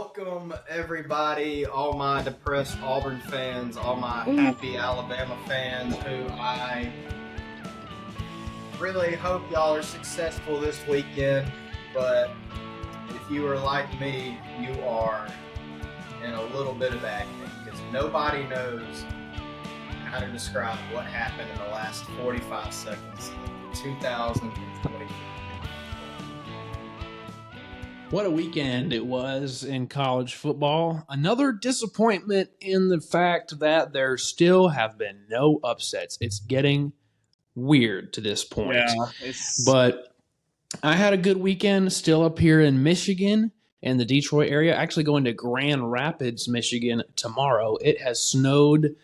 Welcome, everybody, all my depressed Auburn fans, all my happy Alabama fans who I really hope y'all are successful this weekend. But if you are like me, you are in a little bit of agony because nobody knows how to describe what happened in the last 45 seconds of 2020. What a weekend it was in college football. Another disappointment in the fact that there still have been no upsets. It's getting weird to this point. But I had a good weekend still up here in Michigan in the Detroit area. Actually going to Grand Rapids, Michigan tomorrow. It has snowed.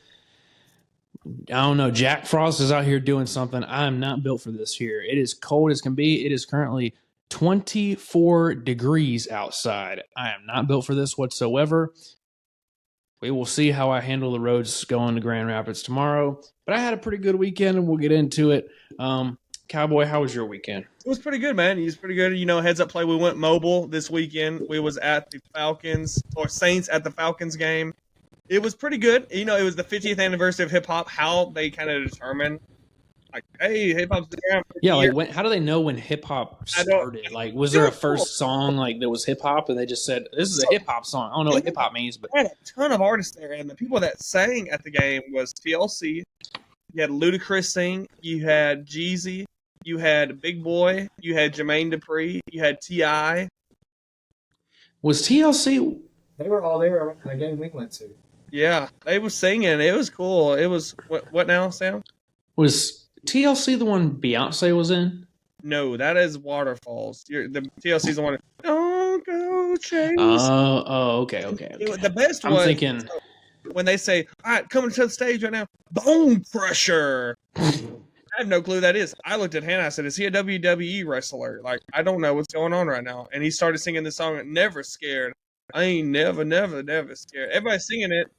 I don't know. Jack Frost is out here doing something. I am not built for this here. It is cold as can be. It is currently 24 degrees outside. I am not built for this whatsoever. We will see how I handle the roads going to Grand Rapids tomorrow. But I had a pretty good weekend, and we'll get into it. Cowboy, how was your weekend? It was pretty good, man. It was pretty good. You know, heads up play. We went mobile this weekend. We was at the Saints at the Falcons game. It was pretty good. You know, it was the 50th anniversary of hip hop. How they kind of determine, like, hey, hip hop's been around for years. Like how do they know when hip hop started? Like, was there a first song like that was hip hop, and they just said this is a hip hop song? I don't know what hip hop means, but they had a ton of artists there, and the people that sang at the game was TLC. You had Ludacris sing. You had Jeezy. You had Big Boy. You had Jermaine Dupri. You had T.I. Was TLC? They were all there at the game we went to. Yeah, they was singing. It was cool. It was what now, Sam? Was TLC the one Beyonce was in? No, that is Waterfalls. The TLC's the one. Don't go chase. Okay. The best one. I'm thinking when they say, "All right, coming to the stage right now, Bone Crusher." I have no clue who that is. I looked at Hannah. I said, "Is he a WWE wrestler?" Like, I don't know what's going on right now. And he started singing this song, "Never Scared." I ain't never scared. Everybody's singing it.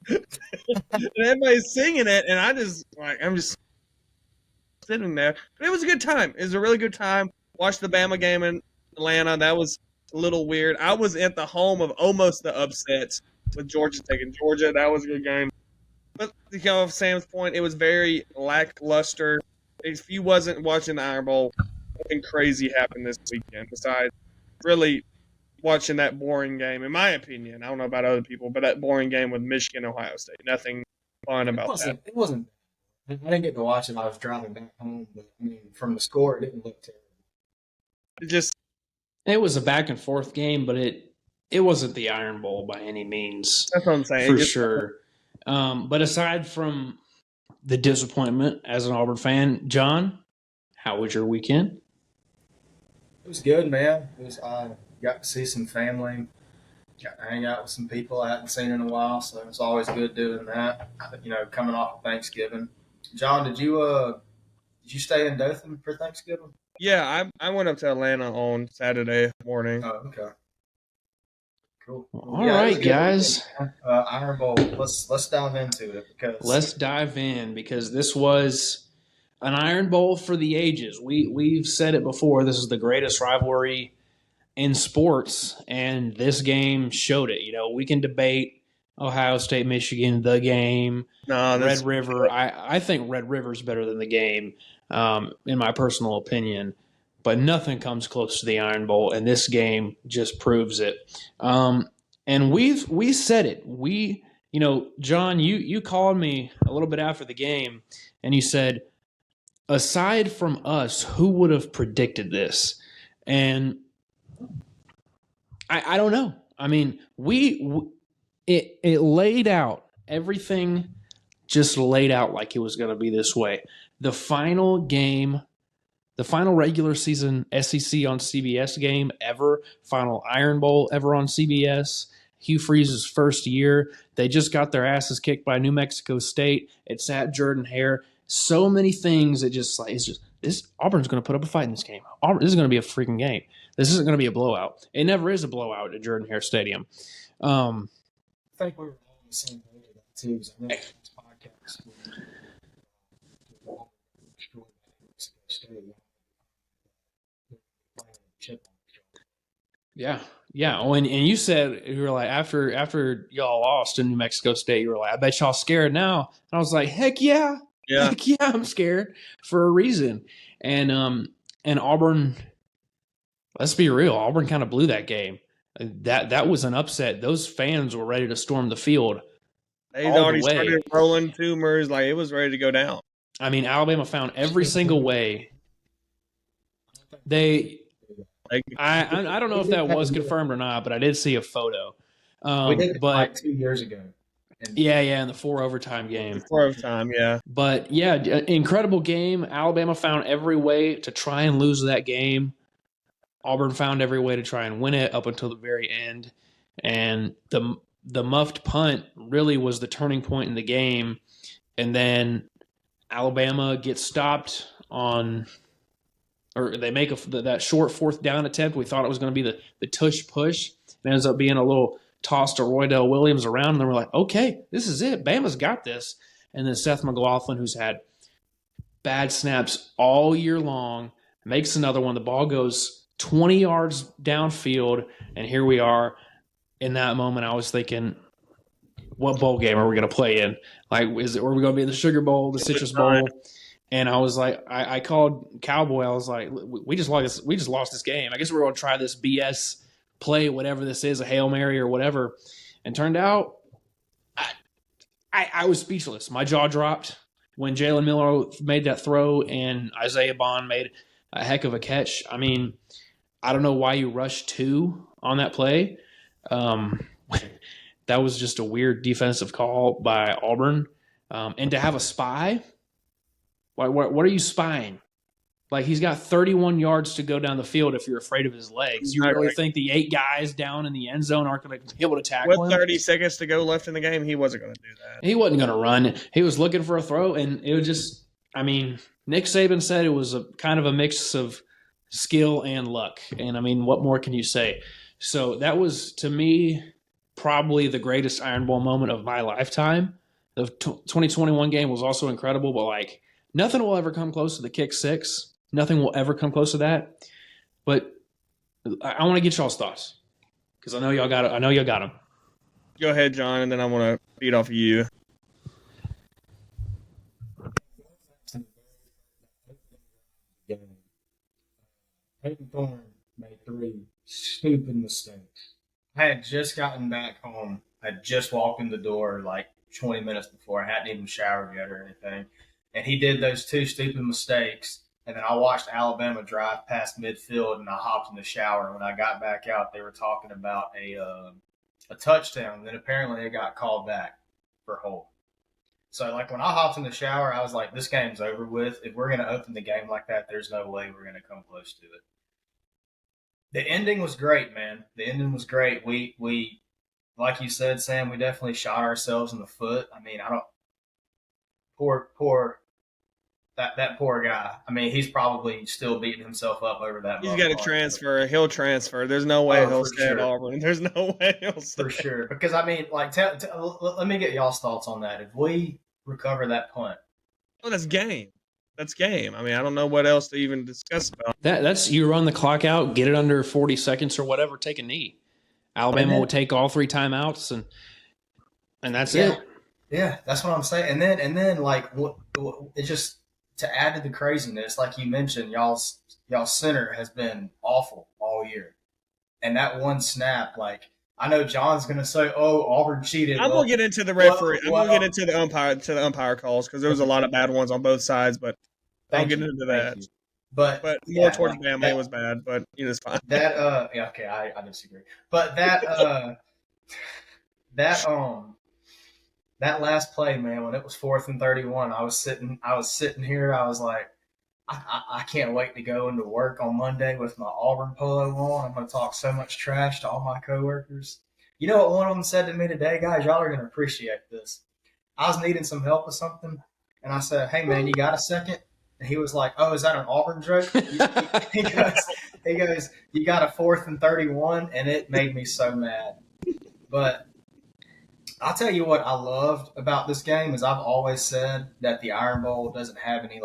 And everybody's singing it, and I'm just sitting there. But it was a good time. It was a really good time. Watched the Bama game in Atlanta. That was a little weird. I was at the home of almost the upsets with Georgia taking Georgia. That was a good game. But to go off Sam's point, it was very lackluster. If you wasn't watching the Iron Bowl, something crazy happened this weekend. Besides really watching that boring game, in my opinion. I don't know about other people, but that boring game with Michigan, Ohio State. Nothing fun about that. It wasn't. I didn't get to watch it. I was driving back home, but I mean, from the score, it didn't look terrible. It was a back and forth game, but it wasn't the Iron Bowl by any means. That's what I'm saying. For sure. But aside from the disappointment as an Auburn fan, John, how was your weekend? It was good, man. I got to see some family, got to hang out with some people I hadn't seen in a while, so it's always good doing that. You know, coming off of Thanksgiving. John, did you stay in Dothan for Thanksgiving? Yeah, I went up to Atlanta on Saturday morning. Oh, okay. Cool. All right, guys. Iron Bowl. Let's dive into it because this was an Iron Bowl for the ages. We've said it before. This is the greatest rivalry in sports, and this game showed it. You know, we can debate Ohio State, Michigan, the game, Red River. I think Red River's better than the game, in my personal opinion. But nothing comes close to the Iron Bowl, and this game just proves it. And we said it. John, you called me a little bit after the game, and you said, aside from us, who would have predicted this? And I don't know. I mean, it laid out everything, just laid out like it was going to be this way. The final game. The final regular season SEC on CBS game ever, final Iron Bowl ever on CBS, Hugh Freeze's first year. They just got their asses kicked by New Mexico State. It's at Jordan-Hare. So many things. This Auburn's going to put up a fight in this game. This is going to be a freaking game. This isn't going to be a blowout. It never is a blowout at Jordan-Hare Stadium. I think we were all on the same page with that too. Because I remember this podcast. Yeah, Yeah, and you said you were like after y'all lost in New Mexico State, you were like, I bet y'all scared now. And I was like, Yeah. heck yeah, I'm scared for a reason. And Auburn, let's be real, Auburn kind of blew that game. That was an upset. Those fans were ready to storm the field They'd all the already way. started rolling tumors. Like, it was ready to go down. I mean, Alabama found every single way. Like, I don't know if that was confirmed or not, but I did see a photo. We did it But like 2 years ago. And yeah, in the 4 overtime game. before overtime, yeah. But yeah, incredible game. Alabama found every way to try and lose that game. Auburn found every way to try and win it up until the very end. And the muffed punt really was the turning point in the game. And then Alabama gets stopped on, or they make that short 4th down attempt. We thought it was going to be the tush push. It ends up being a little toss to Roydell Williams around, and then we're like, okay, this is it. Bama's got this. And then Seth McLaughlin, who's had bad snaps all year long, makes another one. The ball goes 20 yards downfield, and here we are. In that moment, I was thinking, what bowl game are we going to play in? Like, are we going to be in the Sugar Bowl, the Citrus Bowl? And I was like, I called Cowboy. I was like, we just lost this game. I guess we're going to try this BS play, whatever this is, a Hail Mary or whatever. And turned out, I was speechless. My jaw dropped when Jalen Miller made that throw and Isaiah Bond made a heck of a catch. I mean, I don't know why you rushed 2 on that play. That was just a weird defensive call by Auburn. And to have a spy, what are you spying? Like, he's got 31 yards to go down the field if you're afraid of his legs. You really think the 8 guys down in the end zone aren't going to be able to tackle him? With 30 seconds to go left in the game, he wasn't going to do that. He wasn't going to run. He was looking for a throw, and it was just – I mean, Nick Saban said it was a kind of a mix of skill and luck. And, I mean, what more can you say? So that was, to me, probably the greatest Iron Bowl moment of my lifetime. The 2021 game was also incredible, but, like, nothing will ever come close to the kick 6. Nothing will ever come close to that. But I want to get y'all's thoughts because I know y'all got them. Go ahead, John, and then I want to feed off of you. Peyton Thorne made 3 stupid mistakes. I had just gotten back home. I just walked in the door like 20 minutes before. I hadn't even showered yet or anything. And he did those 2 stupid mistakes. And then I watched Alabama drive past midfield, and I hopped in the shower. When I got back out, they were talking about a touchdown. And then apparently it got called back for hold. So, like, when I hopped in the shower, I was like, this game's over with. If we're going to open the game like that, there's no way we're going to come close to it. The ending was great, man. The ending was great. We like you said, Sam, we definitely shot ourselves in the foot. I mean, that poor guy. I mean, he's probably still beating himself up over that. He's got to transfer. He'll transfer. There's no way he'll stay at Auburn. There's no way he'll stay. For sure. Because, I mean, like, let me get y'all's thoughts on that. If we recover that punt. Oh, that's game. That's game. I mean, I don't know what else to even discuss about. That's you run the clock out, get it under 40 seconds or whatever, take a knee. Alabama will take all 3 timeouts, and that's it. Yeah, that's what I'm saying. And then like, it just – to add to the craziness, like you mentioned, y'all's center has been awful all year. And that one snap, like, I know John's going to say, oh, Auburn cheated. I'm going to get into the referee. I'm going to get into the umpire calls because there was a lot of bad ones on both sides, but I'll get into that. But more towards Bama, it was bad, but it's fine. I disagree. But that last play, man, when it was 4th and 31, I was sitting here. I was like, I can't wait to go into work on Monday with my Auburn polo on. I'm going to talk so much trash to all my coworkers. You know what one of them said to me today, guys? Y'all are going to appreciate this. I was needing some help with something, and I said, hey, man, you got a second? And he was like, oh, is that an Auburn joke? He goes, you got a 4th and 31, and it made me so mad. But I'll tell you what I loved about this game is I've always said that the Iron Bowl doesn't have any,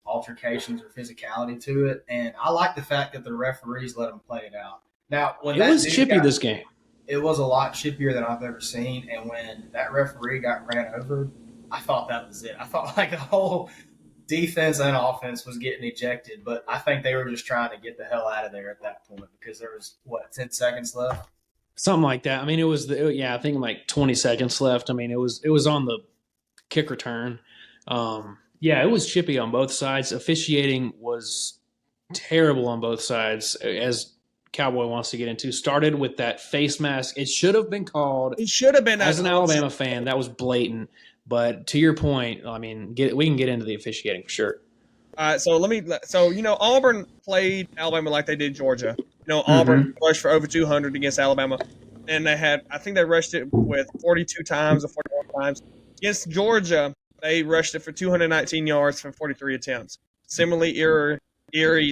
altercations or physicality to it. And I like the fact that the referees let them play it out. Now, when It that was dude chippy got, this game. it was a lot chippier than I've ever seen. And when that referee got ran over, I thought that was it. I thought like the whole defense and offense was getting ejected, but I think they were just trying to get the hell out of there at that point because there was 10 seconds left. Something like that. I mean, it was I think like 20 seconds left. I mean, it was on the kick return. Yeah, it was chippy on both sides. Officiating was terrible on both sides, as Cowboy wants to get into. Started with that face mask. It should have been called. It should have been As an Alabama fan, that was blatant. But to your point, I mean, we can get into the officiating for sure. So Auburn played Alabama like they did Georgia. Auburn rushed for over 200 against Alabama, and I think they rushed it with 42 times or 41 times. Against Georgia, they rushed it for 219 yards from 43 attempts. Similarly eerie,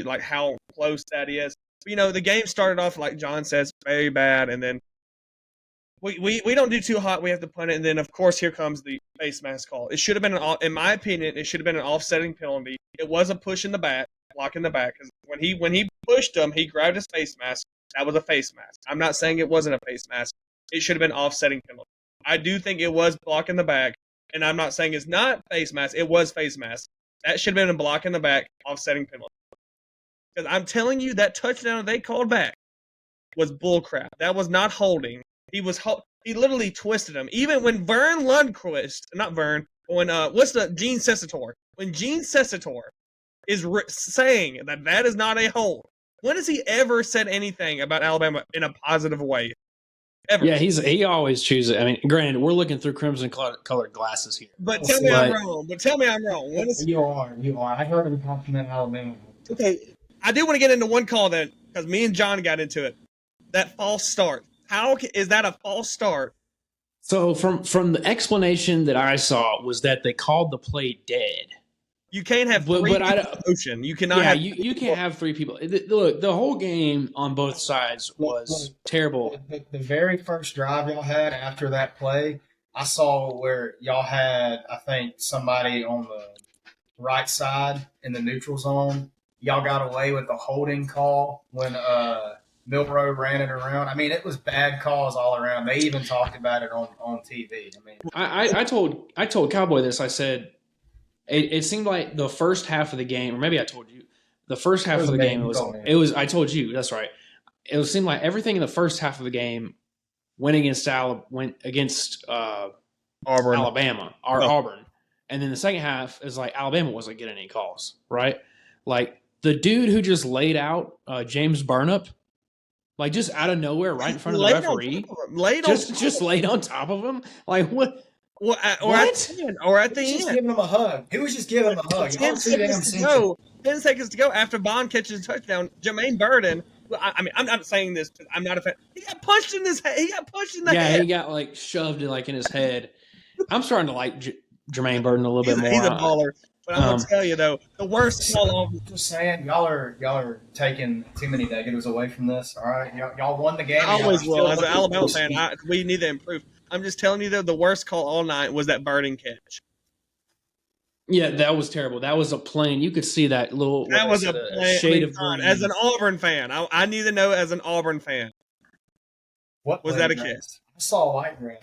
like how close that is. The game started off, like John says, very bad, and then we don't do too hot. We have to punt it, and then, of course, here comes the face mask call. It should have been, in my opinion, it should have been an offsetting penalty. It was a push in the back, block in the back, because when he pushed him, he grabbed his face mask. That was a face mask. I'm not saying it wasn't a face mask. It should have been offsetting penalty. I do think it was block in the back, and I'm not saying it's not face mask. It was face mask. That should have been a block in the back, offsetting penalty. Because I'm telling you, that touchdown they called back was bullcrap. That was not holding. He literally twisted him. Even when Gene Sessator. When Gene Sessator is saying that is not a hold, when has he ever said anything about Alabama in a positive way? Ever? Yeah, he always chooses it. I mean, granted, we're looking through crimson colored glasses here. But tell me I'm wrong. You are. I heard him compliment Alabama. Okay, I do want to get into one call then, because me and John got into it. That false start. How is that a false start? So from the explanation that I saw was that they called the play dead. You can't have three people in motion. You cannot have you can't have three people. Look, the whole game on both sides was terrible. The very first drive y'all had after that play, I saw where y'all had, I think, somebody on the right side in the neutral zone. Y'all got away with the holding call when Milrow ran it around. I mean, it was bad calls all around. They even talked about it on TV. I mean, I told Cowboy this. I said it seemed like the first half of the game, or maybe I told you, the first half of the game it was. I told you, that's right. It seemed like everything in the first half of the game went against Auburn, Auburn, and then the second half is like Alabama wasn't getting any calls, right? Like the dude who just laid out James Burnip. Like just out of nowhere, right in front of the referee, just laid on top of him. Like what? Or at the end, just giving him a hug. He was just giving him a hug. 10 seconds to go after Bond catches a touchdown. Jermaine Burden. I mean, I'm not saying this. I'm not a fan. He got punched in his head. He got punched in the head. Yeah, he got like shoved in his head. I'm starting to like Jermaine Burden a little bit more. He's a baller. But I'm gonna tell you though, the worst call. Just saying, y'all are taking too many negatives away from this. All right, y'all won the game. I always will. As an Alabama fan, we need to improve. I'm just telling you though, the worst call all night was that Burden catch. Yeah, that was terrible. That was a plain. You could see that little. That was a plain shade of green. As an Auburn fan, I need to know. As an Auburn fan, what was that a catch? I saw light red.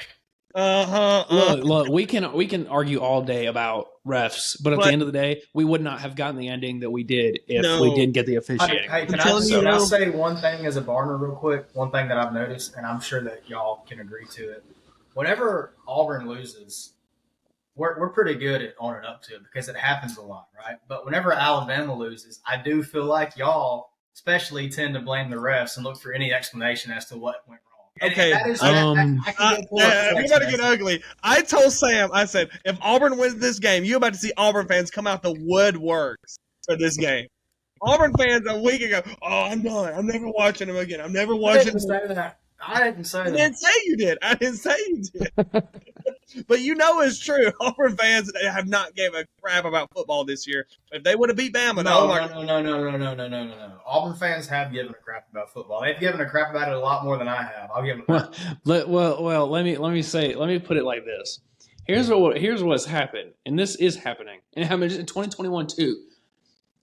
Look, we can argue all day about refs, but at the end of the day, we would not have gotten the ending that we did if we didn't get the officiating. Hey, can I say one thing as a Barner real quick? One thing that I've noticed, and I'm sure that y'all can agree to it. Whenever Auburn loses, we're pretty good at owning up to it because it happens a lot, right? But whenever Alabama loses, I do feel like y'all especially tend to blame the refs and look for any explanation as to what went wrong. Okay, you better get ugly. I told Sam, I said, if Auburn wins this game, you're about to see Auburn fans come out the woodworks for this game. Auburn fans a week ago, I'm done. I'm never watching them again. I'm never watching them. I didn't say that. I didn't say you did. I didn't say you did. But it's true. Auburn fans have not gave a crap about football this year. If they would have beat Bama, no. Auburn fans have given a crap about football. They've given a crap about it a lot more than I have. I'll give them. Well. Let me put it like this. Here's what's happened, and this is happening. And it happened in 2021 too.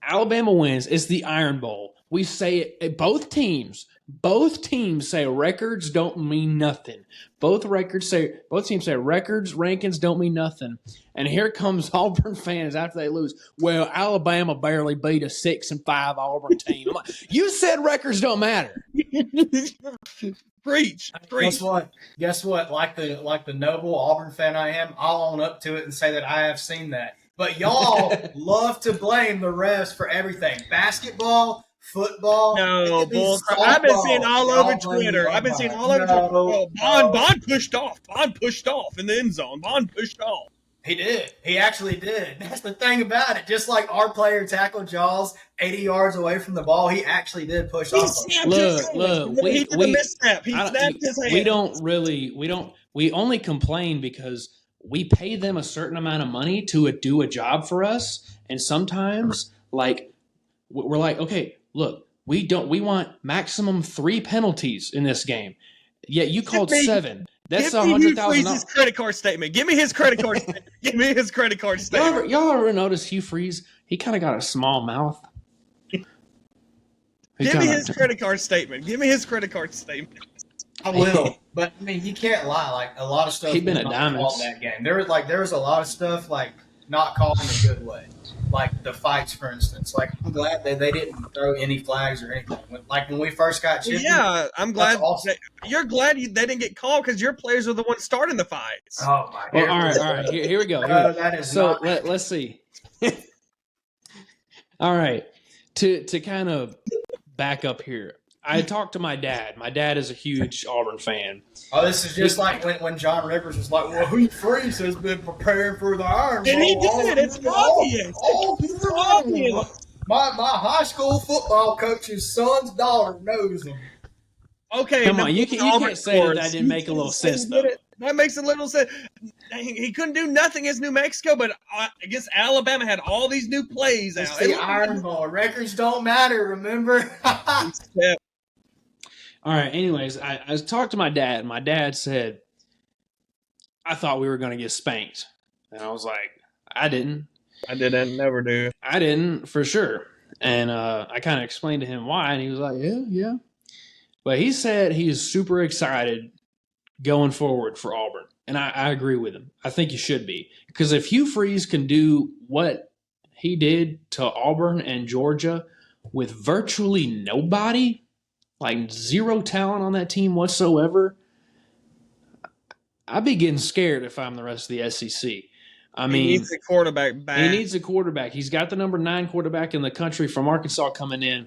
Alabama wins. It's the Iron Bowl. We say it. Both teams Both teams say records don't mean nothing. Both teams say records, rankings don't mean nothing. And here comes Auburn fans after they lose. Well, Alabama barely beat a 6-5 Auburn team. I'm like, you said records don't matter. Preach. Guess what? Like the noble Auburn fan I am, I'll own up to it and say that I have seen that. But y'all love to blame the refs for everything. Basketball, football. No, bull. I've been seeing all over Twitter. I've been seeing all over Twitter. Oh, Bond pushed off. Bond pushed off in the end zone. Bond pushed off. He did. He actually did. That's the thing about it. Just like our player tackled Jaws 80 yards away from the ball, he actually did push off. Look, he did a misstep. He snapped his hand. We only complain because we pay them a certain amount of money to do a job for us, and sometimes like we're like, okay, look, we want maximum 3 penalties in this game. Yet you called 7. That's $100,000. His credit card statement. Give me his credit card statement. Give me his credit card statement. Y'all ever notice Hugh Freeze? He kind of got a small mouth. Give me his credit card statement. Give me his credit card statement. I will, but I mean, you can't lie. Like a lot of stuff. He'd been a diamond that game. There was a lot of stuff like not called in a good way. Like the fights, for instance. Like I'm glad that they didn't throw any flags or anything. Like when we first got chipped. Yeah, I'm glad. Awesome. You're glad they didn't get called because your players were the ones starting the fights. Oh my god! Well, all right. Here we go. Let's see. All right, to kind of back up here. I talked to my dad. My dad is a huge Auburn fan. Oh, this is just like when John Rivers was like, well, Hugh Freeze has been preparing for the Iron Bowl. And he did. It's obvious. It's obvious. My high school football coach's son's daughter knows him. Okay. Come on. You can't say that didn't make a little sense, though. That makes a little sense. He couldn't do nothing against New Mexico, but against Alabama had all these new plays it's out. The Iron Bowl. Records don't matter, remember? Yeah. All right. Anyways, I talked to my dad. My dad said, I thought we were going to get spanked. And I was like, I didn't. Never do. I didn't, for sure. And I kind of explained to him why. And he was like, yeah. But he said he's super excited going forward for Auburn. And I agree with him. I think you should be. Because if Hugh Freeze can do what he did to Auburn and Georgia with virtually nobody, like zero talent on that team whatsoever, I'd be getting scared if I'm the rest of the SEC. I mean, he needs a quarterback back. He needs a quarterback. He's got the number 9 quarterback in the country from Arkansas coming in.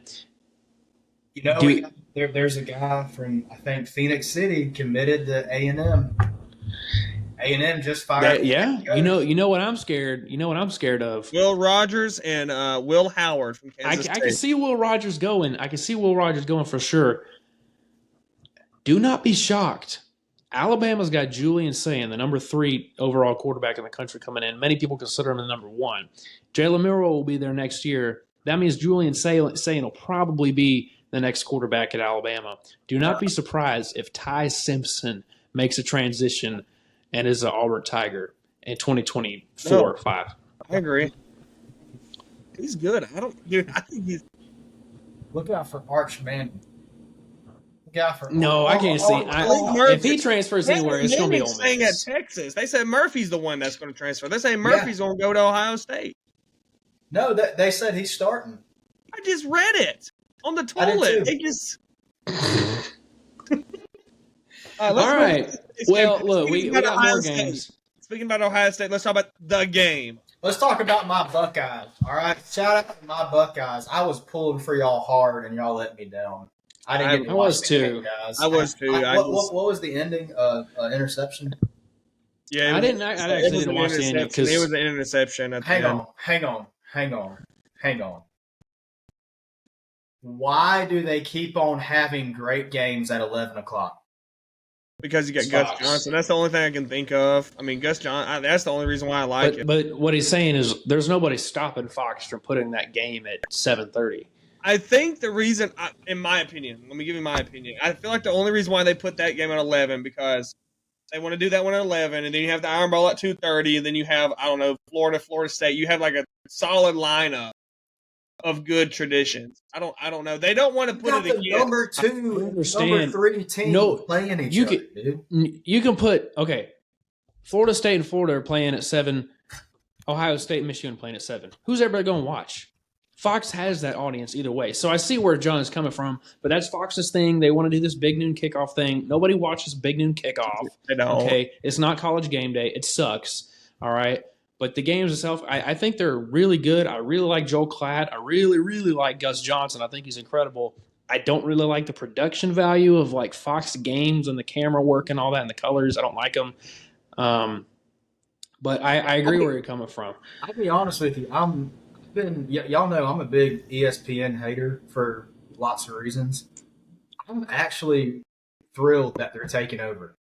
You know, there's a guy from, I think, Phoenix City committed to A&M. A&M just fired. You know what I'm scared. You know what I'm scared of. Will Rogers and Will Howard from Kansas State. I can see Will Rogers going. I can see Will Rogers going for sure. Do not be shocked. Alabama's got Julian Sayin, the number 3 overall quarterback in the country, coming in. Many people consider him the number 1. Jalen Milroe will be there next year. That means Julian Sayin will probably be the next quarterback at Alabama. Do not be surprised if Ty Simpson makes a transition and is an Auburn Tiger in 2024 or 5. I agree. He's good. I think he's. Look out for Arch Manning. I can't see. If he transfers anywhere, it's going to be Ole Miss. Saying at Texas, they said Murphy's the one that's going to transfer. They say Murphy's going to go to Ohio State. No, they said he's starting. I just read it on the toilet. They just. All right. Well, look, we got more games. Speaking about Ohio State, let's talk about the game. Let's talk about my Buckeyes. All right, shout out to my Buckeyes. I was pulling for y'all hard, and y'all let me down. I didn't get to watch the game, guys. I was too. What was the ending? Interception. Yeah, I actually didn't watch the ending because it was an interception. Hang on. Why do they keep on having great games at 11 o'clock? Because you got Gus Johnson. That's the only thing I can think of. I mean, Gus Johnson. That's the only reason why I like it. But what he's saying is there's nobody stopping Fox from putting that game at 7:30. I think the reason, in my opinion, let me give you my opinion. I feel like the only reason why they put that game at 11 because they want to do that one at 11, and then you have the Iron Bowl at 2:30, and then you have, I don't know, Florida State. You have like a solid lineup of good traditions. I don't know. They don't want to put got it the against. number 2, number 3 team playing each you other, can, dude. You can put Florida State and Florida are playing at 7. Ohio State and Michigan playing at 7. Who's everybody going to watch? Fox has that audience either way. So I see where John is coming from, but that's Fox's thing. They want to do this big noon kickoff thing. Nobody watches big noon kickoff. I know. Okay, it's not college game day. It sucks. All right, but the games itself, I think they're really good. I really like Joel Klatt. I really, really like Gus Johnson. I think he's incredible. I don't really like the production value of like Fox games and the camera work and all that and the colors. I don't like them. But I agree where you're coming from. I'll be honest with you. Y'all know I'm a big ESPN hater for lots of reasons. I'm actually thrilled that they're taking over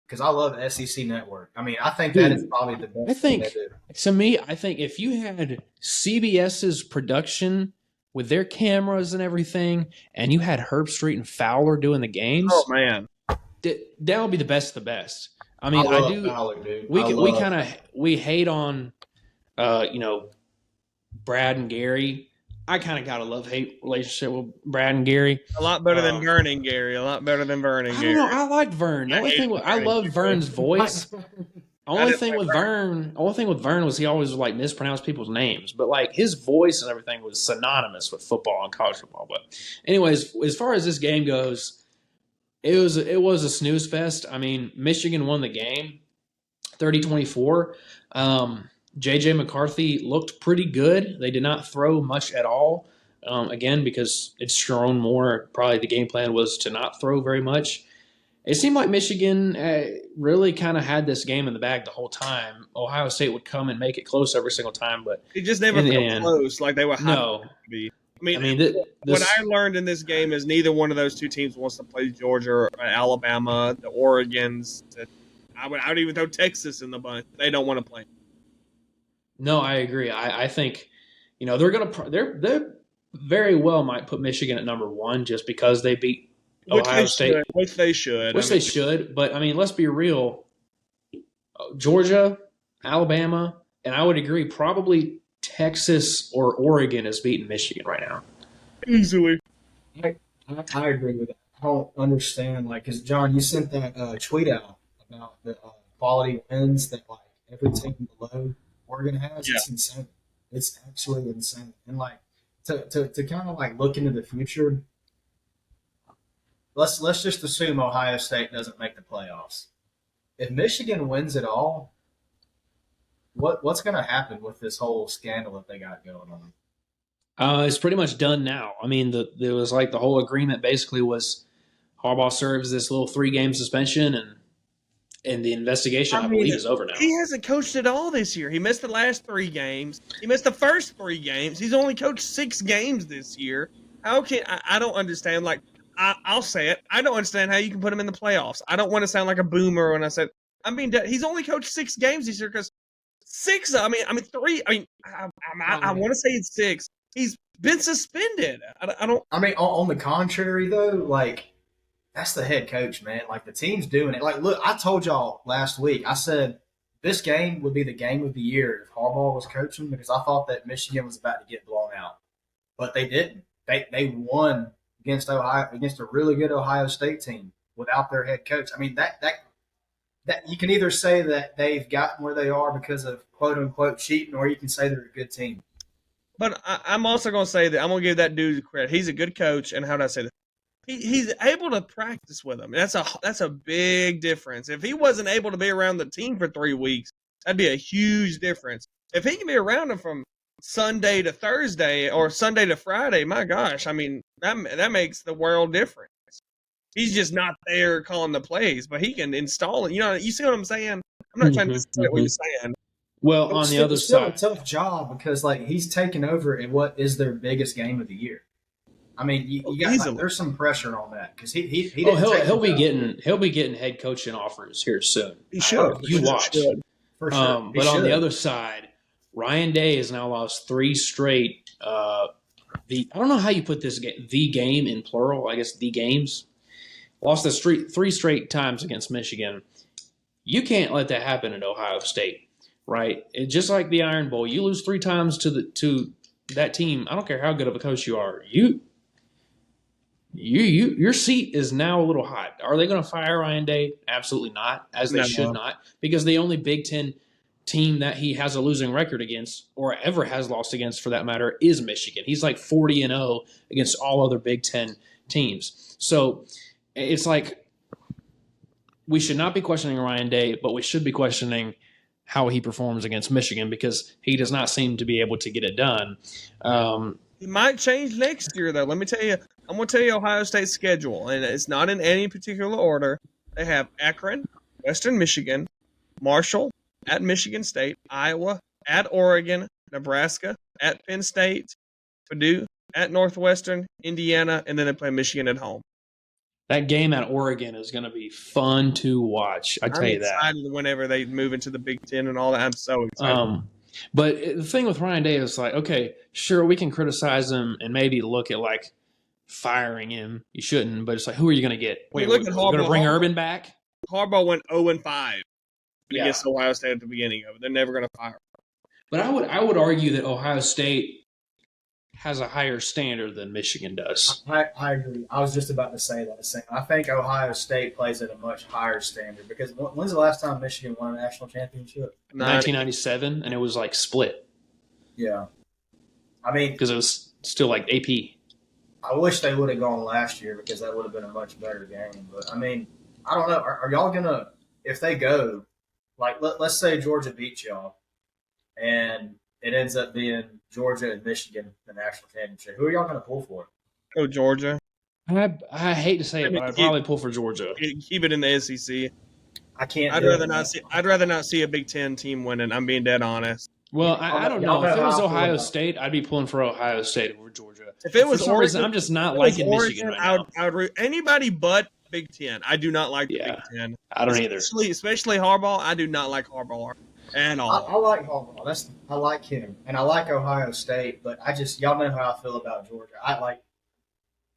because I love SEC Network. I mean, I think that is probably the best thing they do. To me, I think if you had CBS's production with their cameras and everything, and you had Herb Street and Fowler doing the games, oh man, that would be the best of the best. I mean, I do. Fowler, dude. We hate on, Brad and Gary. I kind of got a love-hate relationship with Brad and Gary. A lot better than Vern and Gary. A lot better than Vern and Gary. I don't know. I liked Vern. I loved Vern's voice. Only thing with Vern was he always like mispronounced people's names, but like his voice and everything was synonymous with football and college football. But anyways, as far as this game goes, it was a snooze fest. I mean, Michigan won the game 30-24. J.J. McCarthy looked pretty good. They did not throw much at all. Again, because it's Sharon Moore. Probably the game plan was to not throw very much. It seemed like Michigan really kind of had this game in the bag the whole time. Ohio State would come and make it close every single time, but it just never felt close like they were no. To be. What I learned in this game is neither one of those two teams wants to play Georgia or Alabama, the Oregons. I would even throw Texas in the bunch. They don't want to play. No, I agree. I think, they very well might put Michigan at number 1 just because they beat Ohio State. Which they should. They should. But, I mean, let's be real. Georgia, Alabama, and I would agree probably Texas or Oregon is beating Michigan right now. Easily. I agree with that. I don't understand, because, John, you sent that tweet out about the quality wins that, every team below Oregon has. Yeah. It's insane. It's absolutely insane. And, to kind of, look into the future, let's just assume Ohio State doesn't make the playoffs. If Michigan wins it all, what's going to happen with this whole scandal that they got going on? It's pretty much done now. I mean, there was the whole agreement basically was Harbaugh serves this little 3-game suspension, and the investigation, I believe, is over now. He hasn't coached at all this year. He missed the last 3 games. He missed the first 3 games. He's only coached 6 games this year. How can I don't understand. I'll say it. I don't understand how you can put him in the playoffs. I don't want to sound like a boomer when I said he's only coached 6 games this year because 6. 3. I want to say it's 6. He's been suspended. I don't. On the contrary, though, that's the head coach, man. The team's doing it. Look, I told y'all last week, I said this game would be the game of the year if Harbaugh was coaching because I thought that Michigan was about to get blown out. But they didn't. They won against a really good Ohio State team without their head coach. That you can either say that they've gotten where they are because of quote-unquote cheating, or you can say they're a good team. But I'm also going to say that I'm going to give that dude credit. He's a good coach, and how do I say this? He's able to practice with them. That's a big difference. If he wasn't able to be around the team for 3 weeks, that'd be a huge difference. If he can be around them from Sunday to Thursday or Sunday to Friday, my gosh, that makes the world difference. He's just not there calling the plays, but he can install it. You see what I'm saying? I'm not trying to say what you're saying. Well, on the other side, it's a tough job because he's taken over in what is their biggest game of the year. You got there's some pressure on that because he'll be getting head coaching offers here soon. He should. You watch for sure. But on the other side, Ryan Day has now lost 3 straight. I don't know how you put this the game in plural. I guess the games lost the 3 straight times against Michigan. You can't let that happen at Ohio State, right? Just like the Iron Bowl, you lose 3 times to that team, I don't care how good of a coach you are, your seat is now a little hot. Are they going to fire Ryan Day? Absolutely not, as they should not, because the only Big Ten team that he has a losing record against, or ever has lost against for that matter, is Michigan. He's like 40-0 against all other Big Ten teams. So it's like we should not be questioning Ryan Day, but we should be questioning how he performs against Michigan because he does not seem to be able to get it done. It might change next year, though. Let me tell you. I'm going to tell you Ohio State's schedule, and it's not in any particular order. They have Akron, Western Michigan, Marshall, at Michigan State, Iowa, at Oregon, Nebraska, at Penn State, Purdue, at Northwestern, Indiana, and then they play Michigan at home. That game at Oregon is going to be fun to watch. I tell you that. I'm excited whenever they move into the Big Ten and all that. I'm so excited. But the thing with Ryan Day is like, okay, sure, we can criticize him and maybe look at like firing him. You shouldn't, but it's like, who are you going to get? Wait, we're going to bring Urban back? Harbaugh went 0-5 against Ohio State at the beginning of it. They're never going to fire him. But I would argue that Ohio State has a higher standard than Michigan does. I agree. I was just about to say that. I think Ohio State plays at a much higher standard because when's the last time Michigan won a national championship? 1997, and it was like split. Yeah. I mean, because it was still like AP. I wish they would have gone last year because that would have been a much better game. But I mean, I don't know. Are y'all gonna, if they go, like let's say Georgia beats y'all, and it ends up being Georgia and Michigan the national championship. Who are y'all going to pull for? Oh, Georgia. I hate to say it, but I'd probably pull for Georgia. Keep it in the SEC. I can't. I'd rather not see a Big Ten team winning. I'm being dead honest. Well, I don't know. If it was Ohio State, I'd be pulling for Ohio State over Georgia. If it was Oregon, reason, I'm just not liking Michigan right now. I would anybody but Big Ten. I do not like the Big Ten. I don't either. Especially Harbaugh. I do not like Harbaugh. And all. I like Harbaugh. I like him, and I like Ohio State. But y'all know how I feel about Georgia. I like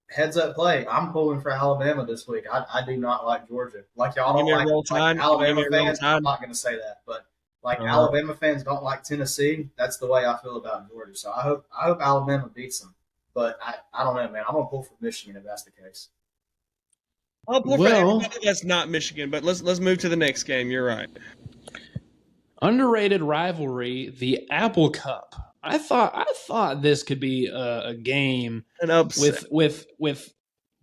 heads up play. I'm pulling for Alabama this week. I do not like Georgia. Like y'all don't like Alabama fans. I'm not going to say that, but Alabama fans don't like Tennessee. That's the way I feel about Georgia. So I hope Alabama beats them. But I don't know, man. I'm going to pull for Michigan if that's the case. I'll pull for everybody that's not Michigan. But let's move to the next game. You're right. Underrated rivalry, the Apple Cup. I thought this could be a game with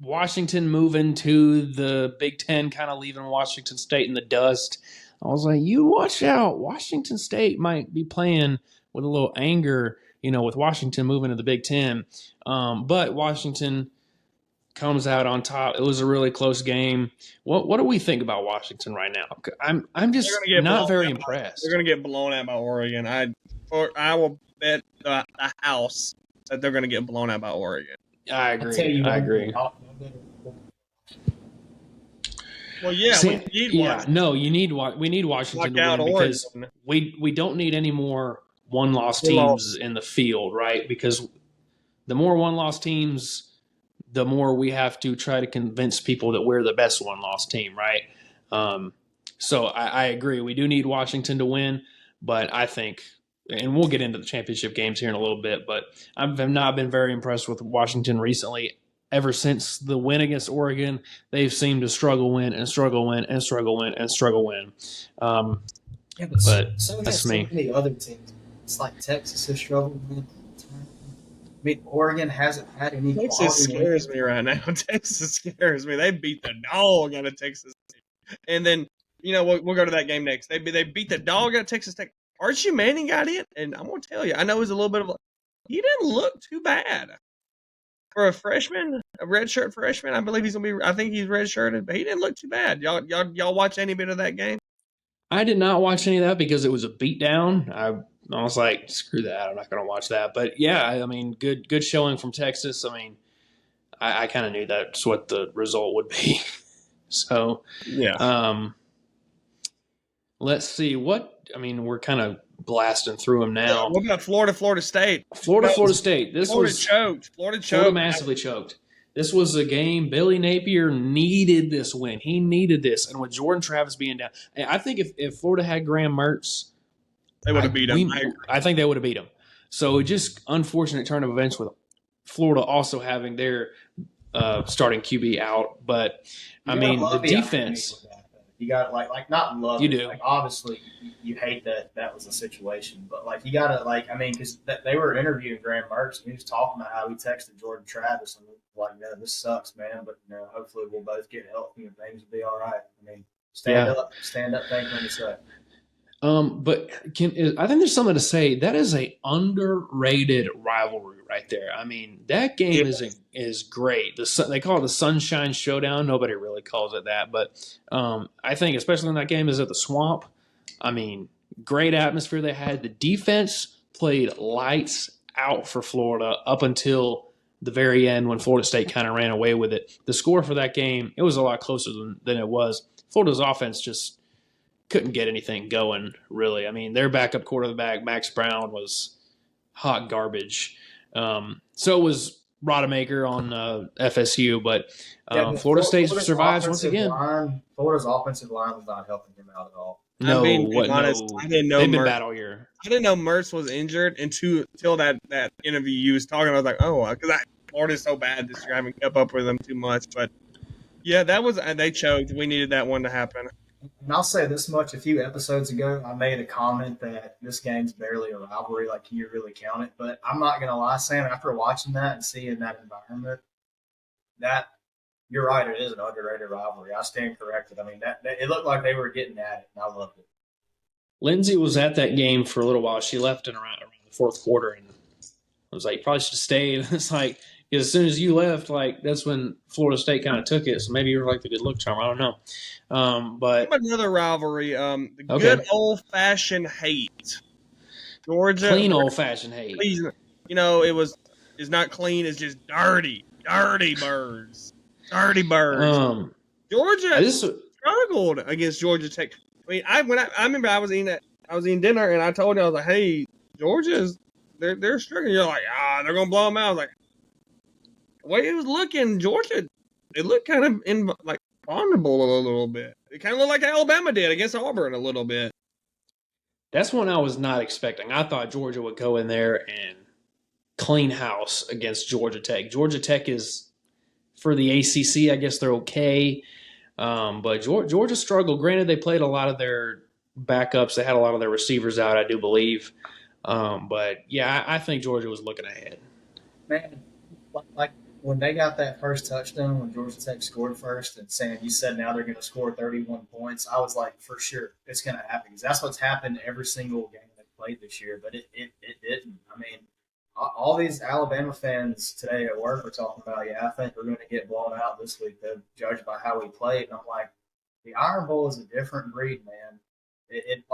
Washington moving to the Big Ten, kind of leaving Washington State in the dust. I was like, you watch out. Washington State might be playing with a little anger, with Washington moving to the Big Ten. But Washington comes out on top. It was a really close game. What do we think about Washington right now? I'm just not very impressed. They're going to get blown out by Oregon. I will bet the house that they're going to get blown out by Oregon. I agree. Well, yeah, we need Washington. We need Washington to win because we don't need any more one-loss teams in the field, right? Because the more one-loss teams, the more we have to try to convince people that we're the best one-loss team, right? So I agree. We do need Washington to win, but I think, and we'll get into the championship games here in a little bit, but I've not been very impressed with Washington recently. Ever since the win against Oregon, they've seemed to struggle win and struggle win and struggle win and struggle win. But so that's me. Many other teams. It's like Texas has struggled with. I mean, Oregon hasn't had any. Texas scares me right now. Texas scares me. They beat the dog out of Texas, and then we'll go to that game next. They beat the dog out of Texas Tech. Archie Manning got in, and I'm gonna tell you, I know it was a little bit of. He didn't look too bad for a freshman, a redshirt freshman. I believe he's gonna be. I think he's redshirted, but he didn't look too bad. Y'all watch any bit of that game? I did not watch any of that because it was a beatdown. I was like, screw that. I'm not going to watch that. But, yeah, I mean, good showing from Texas. I mean, I kind of knew that's what the result would be. So, yeah. Let's see. We're kind of blasting through them now. What about Florida State? Florida State. Florida choked. Florida massively choked. This was a game Billy Napier needed this win. He needed this. And with Jordan Travis being down, I think if Florida had Graham Mertz, they would have beat him. I think they would have beat him. So just unfortunate turn of events with Florida also having their starting QB out. But, You I gotta mean, the love the irony defense. with that, though. You got like not love You it. do. Like obviously, you hate that was the situation, but like you gotta like I mean, because they were interviewing Graham Mertz and he was talking about how he texted Jordan Travis and like, no, this sucks, man, but hopefully we'll both get healthy and things will be all right. I mean, stand up, think when you say. But I think there's something to say. That is a underrated rivalry right there. I mean, that game is great. They call it the Sunshine Showdown. Nobody really calls it that, but I think especially when that game is at the Swamp. I mean, great atmosphere they had. The defense played lights out for Florida up until the very end when Florida State kind of ran away with it. The score for that game, it was a lot closer than it was. Florida's offense just couldn't get anything going, really. I mean, their backup quarterback, Max Brown, was hot garbage. So was Rodemaker on FSU, but Florida State survives once again. Florida's offensive line was not helping him out at all. No, I'm being honest, no. I didn't know they've been bad all year. I didn't know Mertz was injured until that interview you was talking. I was like, oh, because Florida's so bad this year. I haven't kept up with them too much, but yeah, they choked. We needed that one to happen. And I'll say this much: a few episodes ago, I made a comment that this game's barely a rivalry. Like, can you really count it? But I'm not gonna lie, Sam. After watching that and seeing that environment, that you're right. It is an underrated rivalry. I stand corrected. I mean, that it looked like they were getting at it, and I loved it. Lindsay was at that game for a little while. She left in around the fourth quarter, and I was like, you probably should have stayed. It's like, as soon as you left, like that's when Florida State kind of took it. So maybe you were like the good look charm. I don't know. But another rivalry, the good old fashioned hate. Georgia, clean old fashioned hate. It's not clean. It's just dirty birds. Dirty birds. Georgia struggled against Georgia Tech. I mean, I remember I was eating dinner and I told you I was like, hey, Georgia's they're struggling. You're like, they're gonna blow them out. I was like, the way it was looking, Georgia, it looked kind of vulnerable a little bit. It kind of looked like Alabama did against Auburn a little bit. That's one I was not expecting. I thought Georgia would go in there and clean house against Georgia Tech. Georgia Tech is, for the ACC, I guess they're okay. But Georgia struggled. Granted, they played a lot of their backups. They had a lot of their receivers out, I do believe. But, yeah, I think Georgia was looking ahead. Man, like when they got that first touchdown, when Georgia Tech scored first, and Sam, you said now they're going to score 31 points, I was like, for sure, it's going to happen. Because that's what's happened every single game they played this year. But it didn't. I mean, all these Alabama fans today at work were talking about, I think we're going to get blown out this week, though, judged by how we played. And I'm like, the Iron Bowl is a different breed, man. It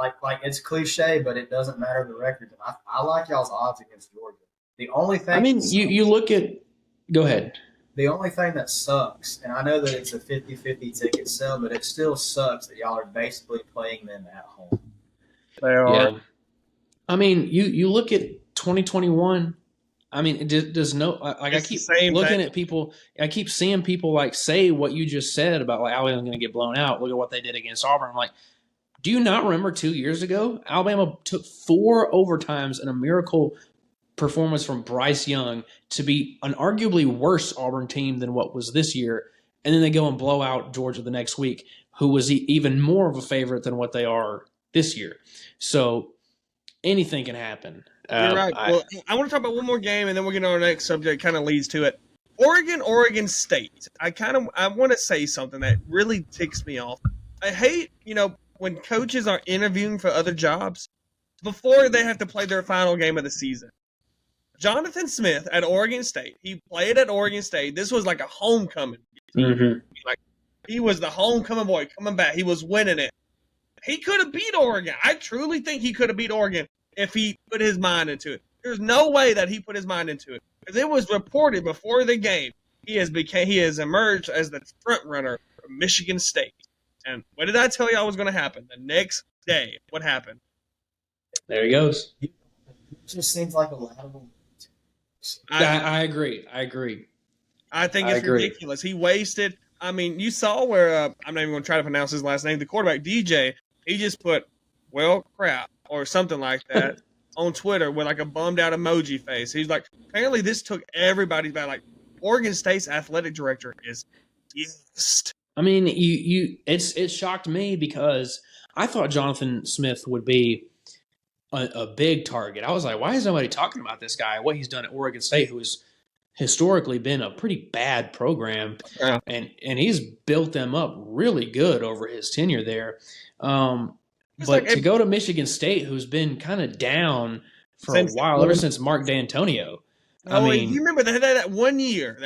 it's cliche, but it doesn't matter the record. And I like y'all's odds against Georgia. The only thing, I mean, you look at – go ahead. The only thing that sucks, and I know that it's a 50-50 ticket sale, but it still sucks that y'all are basically playing them at home. They are. Yeah. I mean, you look at 2021. I mean, it does no like I keep looking at people. I keep seeing people like say what you just said about like Alabama's going to get blown out. Look at what they did against Auburn. I'm like, do you not remember 2 years ago Alabama took 4 overtimes in a miracle performance from Bryce Young to be an arguably worse Auburn team than what was this year, and then they go and blow out Georgia the next week, who was even more of a favorite than what they are this year. So anything can happen. You're right. Well, I want to talk about one more game, and then we'll get on our next subject. Kind of leads to it. Oregon State. I want to say something that really ticks me off. I hate, when coaches are interviewing for other jobs before they have to play their final game of the season. Jonathan Smith at Oregon State. He played at Oregon State. This was like a homecoming. Mm-hmm. Like he was the homecoming boy coming back. He was winning it. He could have beat Oregon. I truly think he could have beat Oregon if he put his mind into it. There's no way that he put his mind into it. Because it was reported before the game he has emerged as the front runner for Michigan State. And what did I tell you was going to happen? The next day, what happened? There he goes. It just seems like a lateral. I agree. I think it's ridiculous. He wasted. I mean, you saw where I'm not even going to try to pronounce his last name. The quarterback DJ, he just put, well, crap, or something like that. on Twitter with like a bummed out emoji face. He's like, apparently this took everybody's back. Like Oregon State's athletic director is pissed. I mean, it shocked me because I thought Jonathan Smith would be a big target. I was like, why is nobody talking about this guy? What he's done at Oregon State, who has historically been a pretty bad program, Yeah. and he's built them up really good over his tenure there. But like, to go to Michigan State, who's been kind of down for a while, ever since Mark D'Antonio. I mean, you remember that 1 year,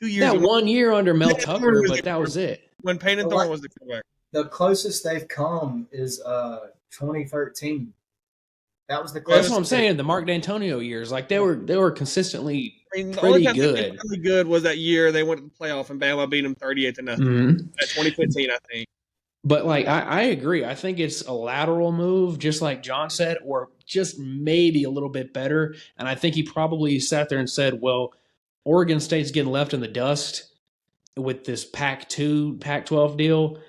2 years. That 1 year under Mel Tucker, but that was it. When Payton Thorne was the quarterback. The closest they've come is 2013. That was the closest. That's what I'm saying. The Mark D'Antonio years, like they were consistently the pretty only time good. Really good was that year they went to the playoff and Bama beat them 38-0. At 2015, I think. But like I agree. I think it's a lateral move, just like John said, or just maybe a little bit better. And I think he probably sat there and said, "Well, Oregon State's getting left in the dust with this Pac-12 deal,"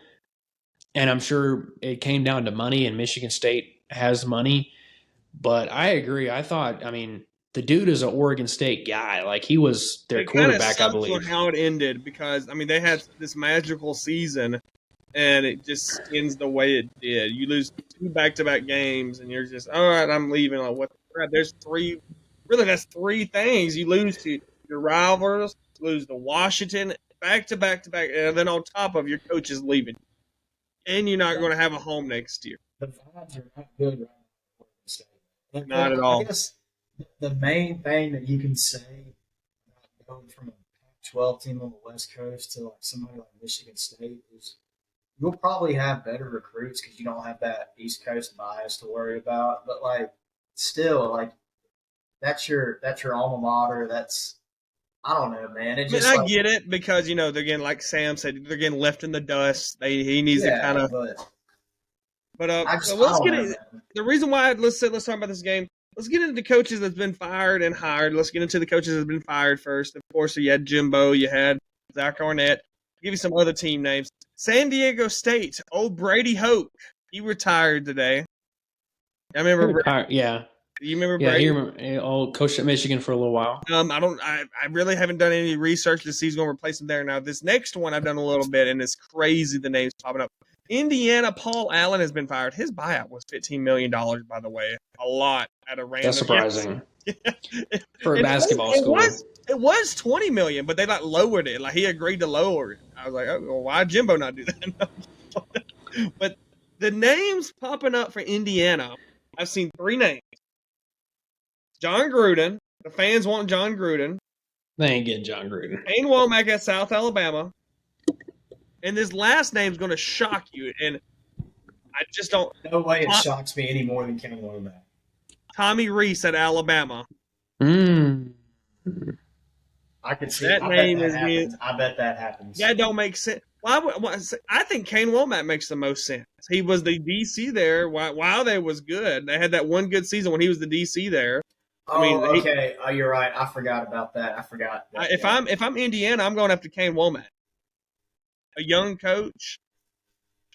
and I'm sure it came down to money, and Michigan State has money. But I agree. I mean, the dude is an Oregon State guy. Like he was their quarterback, I believe. On how it ended, because I mean they had this magical season, and it just ends the way it did. You lose 2 back-to-back games, and you're just, all right, I'm leaving. Like, what the crap? That's 3 things. You lose to your rivals, lose to Washington, back-to-back, and then on top of your coach is leaving. And you're not going to have a home next year. The vibes are not good right now. Not at all. I guess the main thing that you can say about going from a Pac-12 team on the West Coast to like somebody like Michigan State is you'll probably have better recruits because you don't have that East Coast bias to worry about. But like, still, like that's your alma mater. That's I don't know, man. It just I get it because they're getting, like Sam said, they're getting left in the dust. He needs to kind of. But so let's get it. The reason why let's talk about this game. Let's get into the coaches that's been fired and hired. Let's get into the coaches that's been fired first. Of course, you had Jimbo, you had Zach Arnett. I'll give you some other team names. San Diego State, old Brady Hoke. He retired today. I remember. Yeah. You remember Brady? Yeah, he coached at Michigan for a little while. I really haven't done any research to see who's going to replace him there. Now, this next one I've done a little bit, and it's crazy the names popping up. Indiana, Paul Allen has been fired. His buyout was $15 million, by the way. A lot at a random. That's surprising. For a basketball school. It was $20 million, but they lowered it. Like he agreed to lower it. I was like, oh, well, why Jimbo not do that? But the names popping up for Indiana, I've seen 3 names. John Gruden. The fans want John Gruden. They ain't getting John Gruden. Kane Womack at South Alabama. And this last name's going to shock you, and I just don't. No way it shocks me any more than Kane Womack. Tommy Reese at Alabama. I could see that name is. I bet that happens. That don't make sense. I think Kane Womack makes the most sense. He was the DC there while they was good. They had that one good season when he was the DC there. Okay. You're right. I forgot about that. If I'm Indiana, I'm going after Kane Womack. A young coach.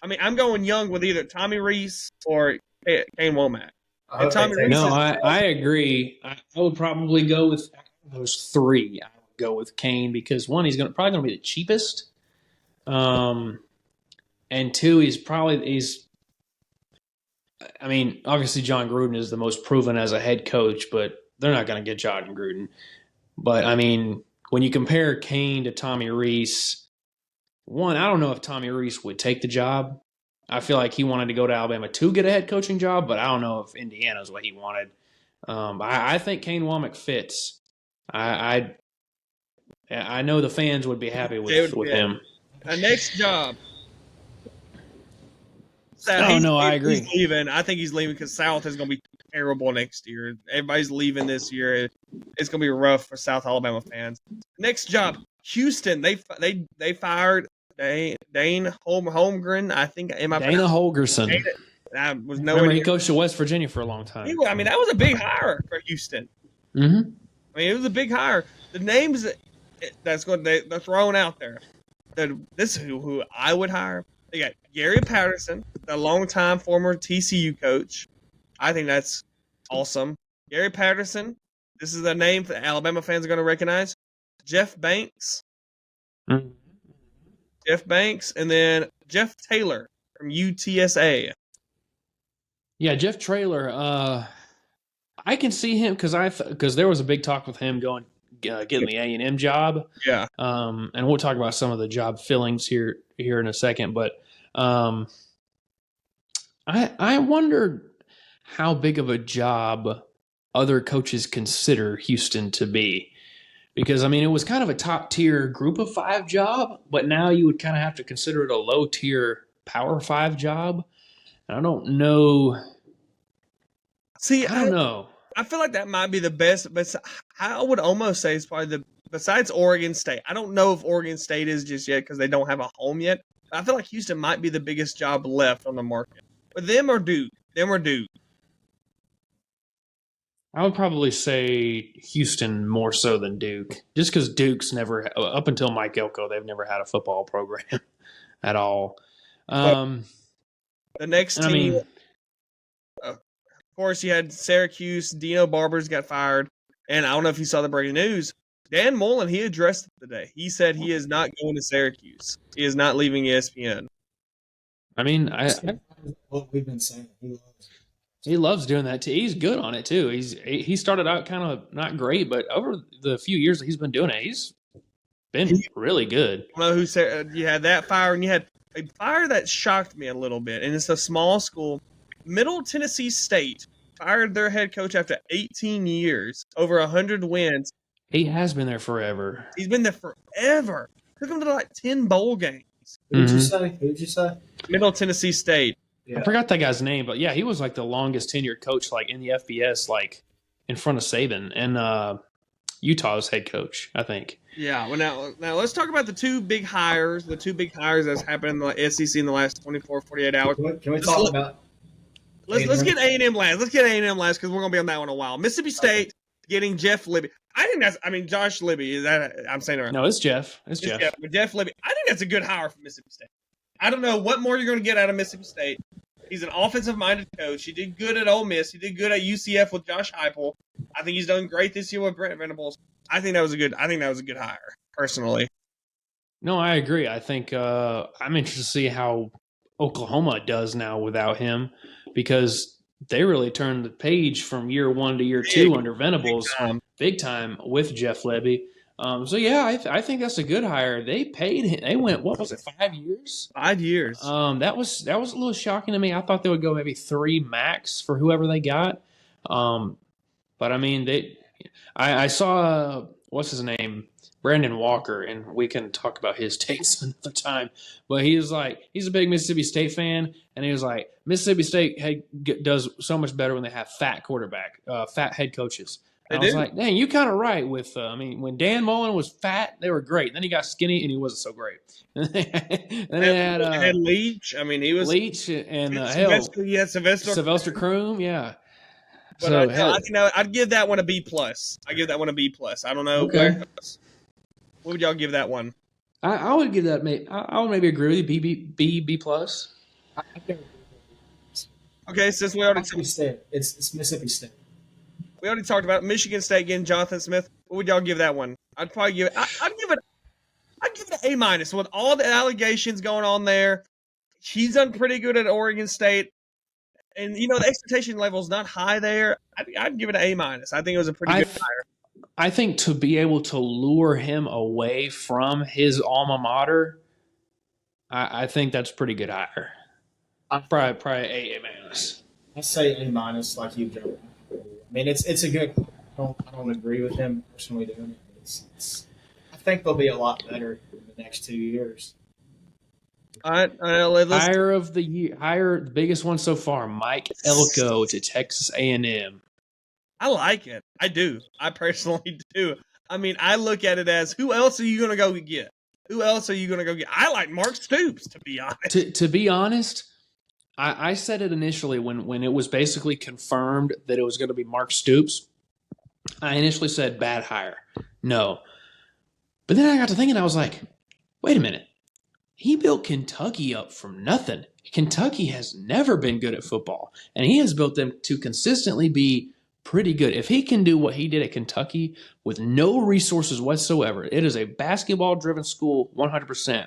I mean, I'm going young with either Tommy Reese or Kane Womack. I agree. I would probably go with those 3. I would go with Kane because 1, he's probably going to be the cheapest, and 2, I mean, obviously John Gruden is the most proven as a head coach, but they're not going to get John Gruden. But I mean, when you compare Kane to Tommy Reese. 1, I don't know if Tommy Reese would take the job. I feel like he wanted to go to Alabama to get a head coaching job, but I don't know if Indiana's what he wanted. I think Kane Womack fits. I know the fans would be happy with him. Next job. I agree. He's leaving. I think he's leaving because South is going to be terrible next year. Everybody's leaving this year. It's going to be rough for South Alabama fans. Next job, Houston. They fired Dane Holmgren. I think. Dana Holgerson. Remember, he coached at West Virginia for a long time. I mean, that was a big hire for Houston. Mm-hmm. I mean, it was a big hire. The names they're throwing out there. This is who I would hire. They got Gary Patterson, the longtime former TCU coach. I think that's awesome. Gary Patterson. This is a name that Alabama fans are going to recognize. Jeff Banks. Mm. Jeff Banks, and then Jeff Taylor from UTSA. Yeah, Jeff Traylor. I can see him because there was a big talk with him getting the A&M job. Yeah. And we'll talk about some of the job fillings here in a second. But I wonder how big of a job other coaches consider Houston to be. Because, I mean, it was kind of a top-tier group of 5 job, but now you would kind of have to consider it a low-tier Power 5 job. And I don't know. See, I don't know. I feel like that might be the best, but I would almost say it's probably besides Oregon State. I don't know if Oregon State is just yet because they don't have a home yet. I feel like Houston might be the biggest job left on the market. But them or Duke. I would probably say Houston more so than Duke, just because Duke's never, up until Mike Elko, they've never had a football program at all. The next team, I mean, of course, you had Syracuse. Dino Barbers got fired, and I don't know if you saw the breaking news. Dan Mullen, he addressed it today. He said he is not going to Syracuse. He is not leaving ESPN. I mean, what we've been saying. He loves doing that too. He's good on it too. He started out kind of not great, but over the few years that he's been doing it, he's been really good. I don't know who said you had that fire, and you had a fire that shocked me a little bit. And it's a small school. Middle Tennessee State fired their head coach after 18 years, over 100 wins. He has been there forever. He's been there forever. Took him to like 10 bowl games. Who'd you say? Middle Tennessee State. Yeah. I forgot that guy's name, but yeah, he was like the longest tenured coach like in the FBS, like in front of Saban and Utah's head coach, I think. Yeah. Well, now let's talk about the two big hires that's happened in the SEC in the last 24, 48 hours. Can we talk about? Let's get A&M last. Let's get A&M last because we're gonna be on that one a while. Mississippi State getting Jeff Libby. Josh Libby. Is that I'm saying it right? No, it's Jeff. It's Jeff. Jeff Libby. I think that's a good hire for Mississippi State. I don't know what more you're going to get out of Mississippi State. He's an offensive-minded coach. He did good at Ole Miss. He did good at UCF with Josh Heupel. I think he's done great this year with Brent Venables. I think that was a good hire, personally. No, I agree. I think I'm interested to see how Oklahoma does now without him because they really turned the page from year 1 to year 2 under Venables big time with Jeff Lebby. So yeah, I think that's a good hire. They paid him. They went, what was it, 5 years? 5 years. That was a little shocking to me. I thought they would go maybe 3 max for whoever they got. But I mean, I saw what's his name, Brandon Walker, and we can talk about his takes another time. But he was like, he's a big Mississippi State fan, and he was like, Mississippi State does so much better when they have fat head coaches. I was like, dang, you kind of right with, when Dan Mullen was fat, they were great. Then he got skinny, and he wasn't so great. And they had Leach. I mean, he was Leach and Sylvester Croom, yeah. But so, I think I'd give that one a B+. I give that one a B+. I don't know. Okay. What would y'all give that one? I would give that. I would maybe agree with you. B+. Okay, since we already it's Mississippi State. We already talked about Michigan State getting Jonathan Smith. What would y'all give that one? I'd probably give it. I'd give it an A- with all the allegations going on there. He's done pretty good at Oregon State, and the expectation level is not high there. I'd give it an A-. I think it was a pretty good hire. I think to be able to lure him away from his alma mater, I think that's a pretty good hire. Probably A-. I say A- like you, Joe. I mean, it's a good. I don't agree with him personally doing it. I think they'll be a lot better in the next 2 years. All right, hire of the year, the biggest one so far, Mike Elko to Texas A&M. I like it. I do. I personally do. I mean, I look at it as, who else are you going to go get? I like Mark Stoops, to be honest. To be honest, I said it initially when it was basically confirmed that it was going to be Mark Stoops. I initially said bad hire. No. But then I got to thinking, I was like, wait a minute. He built Kentucky up from nothing. Kentucky has never been good at football, and he has built them to consistently be pretty good. If he can do what he did at Kentucky with no resources whatsoever, it is a basketball-driven school 100%.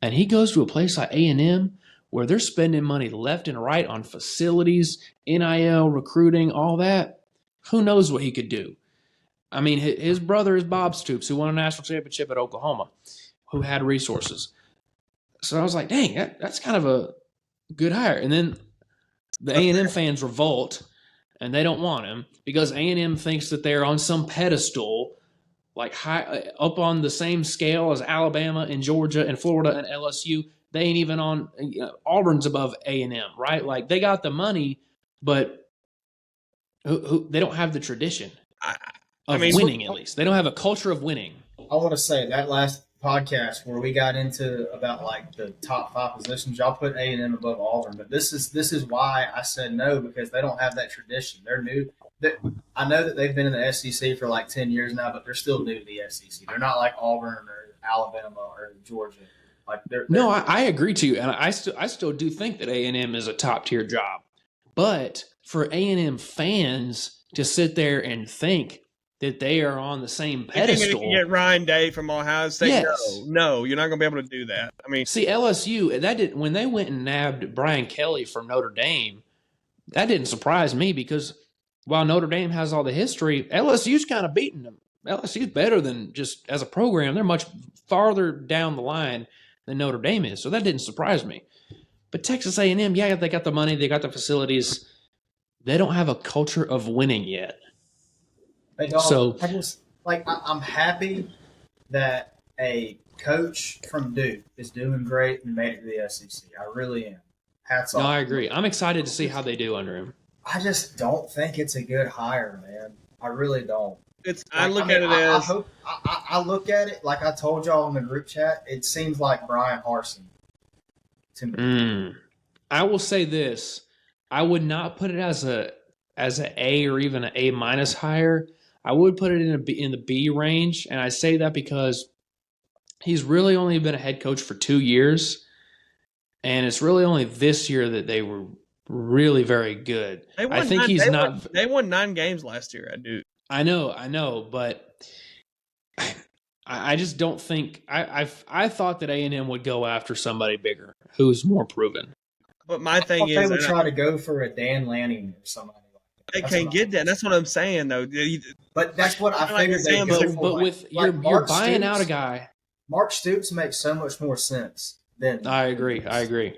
And he goes to a place like A&M where they're spending money left and right on facilities, NIL, recruiting, all that. Who knows what he could do? I mean, his brother is Bob Stoops, who won a national championship at Oklahoma, who had resources. So I was like, dang, that's kind of a good hire. And then the A&M fans revolt, and they don't want him because A&M thinks that they're on some pedestal, like high up on the same scale as Alabama and Georgia and Florida and LSU. They ain't even on Auburn's above A&M, right? Like they got the money, but they don't have the tradition of winning. At least they don't have a culture of winning. I want to say that last podcast where we got into about like the top 5 positions, y'all put A&M above Auburn, but this is why I said no, because they don't have that tradition. They're new. I know that they've been in the SEC for like 10 years now, but they're still new to the SEC. They're not like Auburn or Alabama or Georgia. Like no, I agree to you, and I still do think that A&M is a top tier job, but for A&M fans to sit there and think that they are on the same pedestal. You get Ryan Day from Ohio State. Yes. No, you're not going to be able to do that. I mean, see, LSU when they went and nabbed Brian Kelly from Notre Dame, that didn't surprise me because while Notre Dame has all the history, LSU's kind of beating them. LSU's better than just as a program. They're much farther down the line than Notre Dame is, so that didn't surprise me. But Texas A&M, yeah, they got the money, they got the facilities. They don't have a culture of winning yet. They don't. So I'm happy that a coach from Duke is doing great and made it to the SEC. I really am. Hats off. No, I agree. I'm excited to see how they do under him. I just don't think it's a good hire, man. I really don't. I look at it like I told y'all in the group chat. It seems like Brian Harsin to me. I will say this: I would not put it as an A or even an A- hire. I would put it in the B range, and I say that because he's really only been a head coach for 2 years, and it's really only this year that they were really very good. They won 9 games last year at Duke. I know, but I just don't think I thought that A&M would go after somebody bigger who's more proven. But my thing is, they would try to go for a Dan Lanning or somebody. They can't get that. That's what I'm saying, though. But that's what I figured they go for. But with you're buying out a guy. Mark Stoops makes so much more sense than. I agree. They're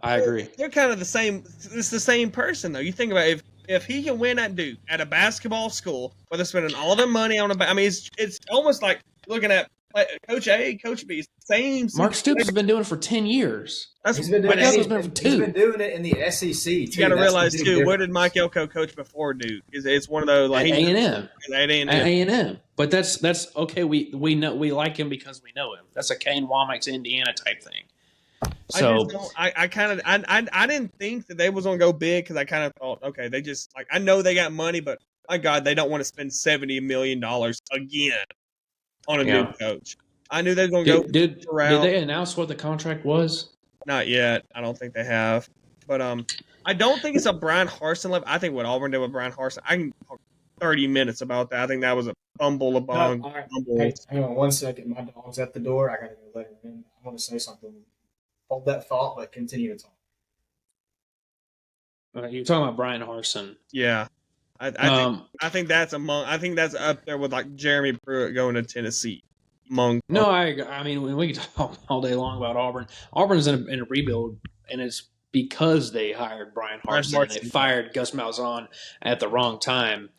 kind of the same. It's the same person, though. You think about it, if he can win at Duke at a basketball school, where they're spending all their money on I mean, it's almost like looking at Coach A, Coach B. Same. Mark Stoops has been doing it for 10 years. He's been doing it in the SEC. You got to realize too. Where did Mike Elko coach before Duke? It's one of those like A&M. At A&M. But that's okay. We know we like him because we know him. That's a Kane Womack's Indiana type thing. So I didn't think that they was gonna go big because I kind of thought, okay, they just like I know they got money, but my God, they don't want to spend $70 million again on a new coach. I knew they were gonna go. Did they announce what the contract was? Not yet. I don't think they have. But I don't think it's a Brian Harsin level. I think what Auburn did with Brian Harsin, I can talk 30 minutes about that. I think that was a fumble. Hey, hang on 1 second. My dog's at the door. I gotta go let him in. I want to say something. Hold that thought, but continue to talk. You're talking about Brian Harsin. Yeah. I think that's up there with like Jeremy Pruitt going to Tennessee. I mean, we can talk all day long about Auburn. Auburn's in a rebuild, and it's because they hired Brian Harsin and they fired Gus Malzahn at the wrong time.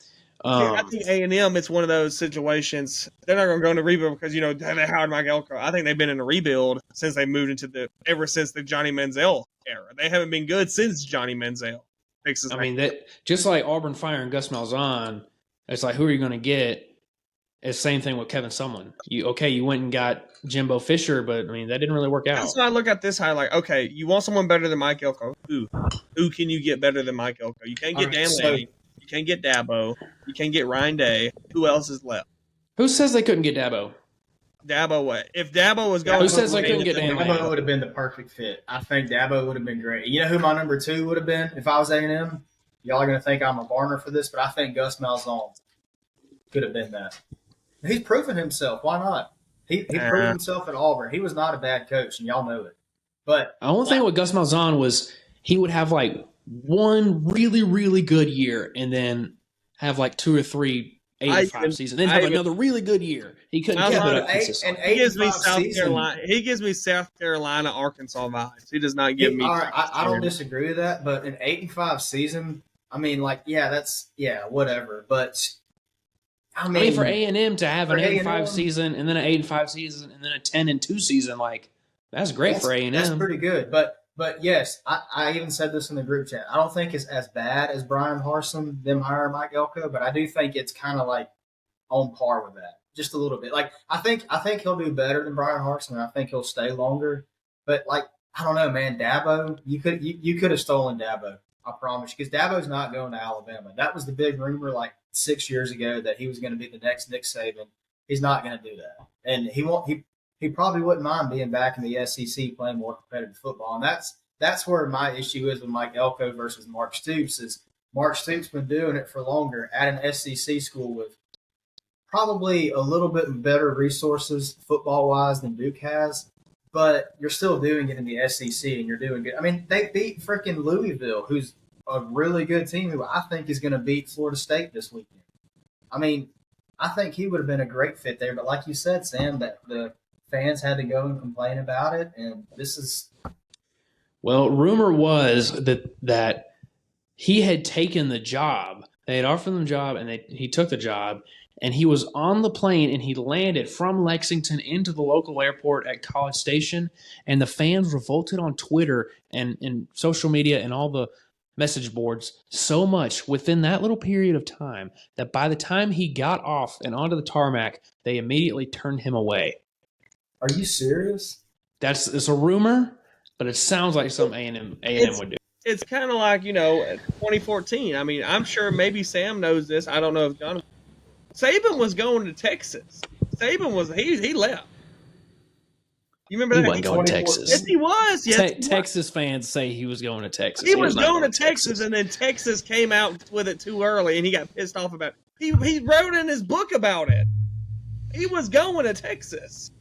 I think A&M, it's one of those situations. They're not going to go into rebuild because, they hired Mike Elko. I think they've been in a rebuild since they moved ever since the Johnny Manziel era. They haven't been good since Johnny Manziel. Just like Auburn firing Gus Malzahn, it's like, who are you going to get? It's the same thing with Kevin Sumlin. You went and got Jimbo Fisher, but, that didn't really work out. That's why I look at this highlight. Okay, you want someone better than Mike Elko. Who can you get better than Mike Elko? You can't get Dan Lanning. You can't get Dabo. You can't get Ryan Day. Who else is left? Who says they couldn't get Dabo? Dabo what? If Dabo was going, who says they couldn't get Dan Lanning? Dabo would have been the perfect fit. I think Dabo would have been great. You know who my number 2 would have been if I was A&M? y'all are going to think I'm a Varner for this, but I think Gus Malzahn could have been that. He's proven himself. Why not? He proved himself at Auburn. He was not a bad coach, and y'all know it. But the only thing with Gus Malzahn was he would have like one really, really good year and then have like 2 or 3 85 seasons, then have another really good year. He couldn't keep it up consistently. He gives me South Carolina. He gives me South Carolina, Arkansas vibes. He does not give me. All right, I don't disagree with that, but an 8-5 season, I mean, like, whatever. But I mean for A&M to have an 8-5 season and then an 8-5 season and then a 10-2 season, like that's great for A&M. That's pretty good. But yes, I even said this in the group chat. I don't think it's as bad as Brian Harsin, them hiring Mike Elko, but I do think it's kind of like on par with that, just a little bit. Like I think he'll do better than Brian Harsin. I think he'll stay longer. But like I don't know, man. Dabo, you could have stolen Dabo. I promise, because Dabo's not going to Alabama. That was the big rumor like 6 years ago that he was going to be the next Nick Saban. He's not going to do that, and he won't. He probably wouldn't mind being back in the SEC playing more competitive football. And that's where my issue is with Mike Elko versus Mark Stoops is Mark Stoops been doing it for longer at an SEC school with probably a little bit better resources football-wise than Duke has, but you're still doing it in the SEC and you're doing good. I mean, they beat freaking Louisville, who's a really good team who I think is going to beat Florida State this weekend. I mean, I think he would have been a great fit there, but like you said, Sam, that the fans had to go and complain about it, and this is. Well, rumor was that he had taken the job. They had offered him the job, and he took the job, and he was on the plane, and he landed from Lexington into the local airport at College Station, and the fans revolted on Twitter and social media and all the message boards so much within that little period of time that by the time he got off and onto the tarmac, they immediately turned him away. Are you serious? It's a rumor, but it sounds like something A&M would do. It's kind of like 2014. I mean, I'm sure maybe Sam knows this. I don't know if John. Saban was going to Texas. Saban was he left. You remember that? He wasn't going to Texas. Yes, he was. Yes, Texas fans say he was going to Texas. He was going to Texas, and then Texas came out with it too early, and he got pissed off about it. He wrote in his book about it. He was going to Texas.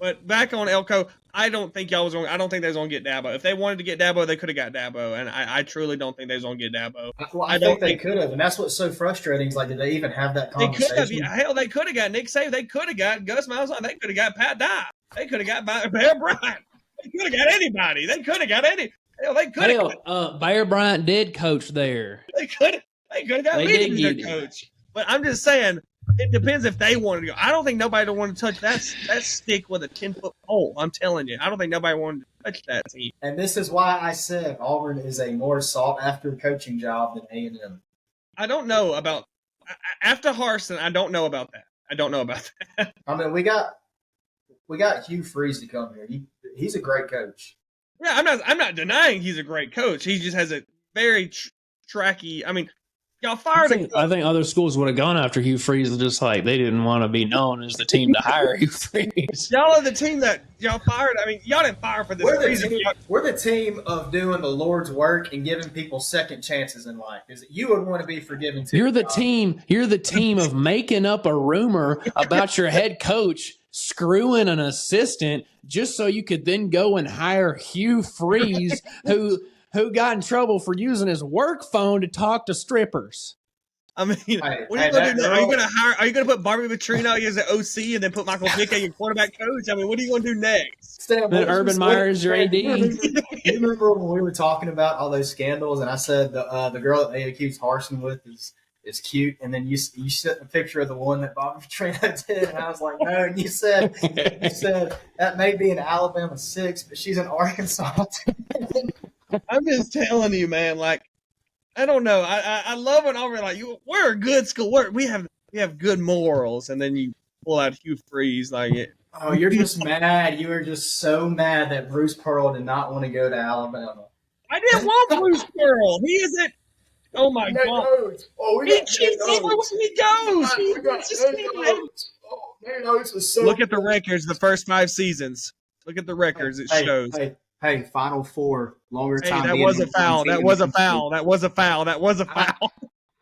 But back on Elko, I don't think they was going to get Dabo. If they wanted to get Dabo, they could have got Dabo, and I truly don't think they was going to get Dabo. Well, I think they could have, and that's what's so frustrating. Is like, did they even have that conversation? They could have. Hell, they could have got Nick Saban. They could have got Gus Malzahn. They could have got Pat Dye. They could have got Bear Bryant. They could have got anybody. They could have got any. Hell, they could have. Bear Bryant did coach there. They could have got me as their coach. But I'm just saying. It depends if they wanted to go. I don't think nobody would want to touch that stick with a 10-foot pole. I'm telling you. I don't think nobody wanted to touch that team. And this is why I said Auburn is a more sought-after coaching job than A&M. I don't know about – after Harsin, I don't know about that. I mean, we got Hugh Freeze to come here. He's a great coach. Yeah, I'm not denying he's a great coach. He just has a very tracky – I mean – y'all fired him. I think other schools would have gone after Hugh Freeze, just like they didn't want to be known as the team to hire Hugh Freeze. Y'all are the team that y'all fired. I mean, y'all didn't fire for this reason. We're the team of doing the Lord's work and giving people second chances in life. Because you would want to be forgiven too. You're the team of making up a rumor about your head coach screwing an assistant just so you could then go and hire Hugh Freeze, who got in trouble for using his work phone to talk to strippers. I mean, what are you going to do? Are you going to put Barbie Petrino as an OC and then put Michael Vick as your quarterback coach? I mean, what are you going to do next? Then Urban Meyer is your AD. You remember when we were talking about all those scandals and I said the girl that they accused Harsin with is cute, and then you sent a picture of the one that Bobby Petrino did, and I was like, no. And you said that may be an Alabama 6, but she's an Arkansas 10. I'm just telling you, man. Like, I don't know. I love when Auburn we're a good school. We have good morals, and then you pull out Hugh Freeze like it. Oh, you're just mad. You were just so mad that Bruce Pearl did not want to go to Alabama. I didn't want Bruce Pearl. He isn't. Oh my God! He cheats everywhere he goes. Look at the records. The first 5 seasons. Look at the records. It shows. Hey, Final Four, longer Hey, time. that being was a in one foul. team That than was a two. foul. That was a foul. That was a foul.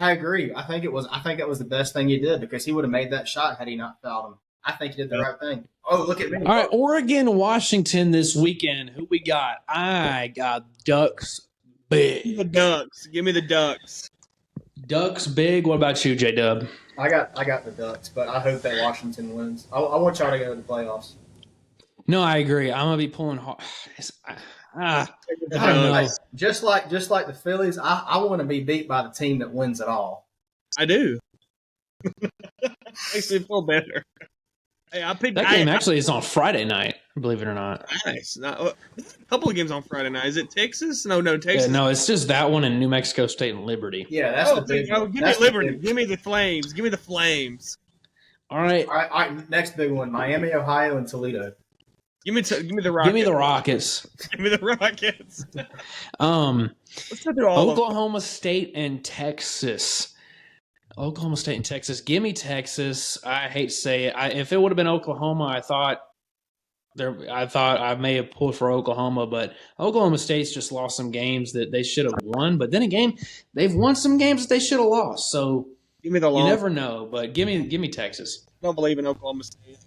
I agree. I think that was the best thing he did because he would have made that shot had he not fouled him. I think he did the right thing. Oh, look at me. All right, Oregon, Washington this weekend. Who we got? I got Ducks The big. Ducks. Give me the Ducks. Ducks big. What about you, J Dub? I got the Ducks, but I hope that Washington wins. I want y'all to go to the playoffs. No, I agree. I'm gonna be pulling hard. I don't know. Hey, just like the Phillies, I want to be beat by the team that wins it all. I do. Makes me feel better. Hey, I picked That game actually is on Friday night, believe it or not. Nice. A couple of games on Friday night. Is it Texas? No, Texas. Yeah, no, it's just that one in New Mexico State and Liberty. Yeah, that's the big one. Give me Liberty. Give me the Flames. Give me the Flames. All right. All right. Next big one: Miami, Ohio, and Toledo. Give me the Rockets. Give me the Rockets. Give me the Rockets. Let's go through Oklahoma State and Texas. Oklahoma State and Texas. Give me Texas. I hate to say it. If it would have been Oklahoma, I thought I may have pulled for Oklahoma, but Oklahoma State's just lost some games that they should have won. But then again, they've won some games that they should have lost. So give me the you never know. But give me Texas. I don't believe in Oklahoma State.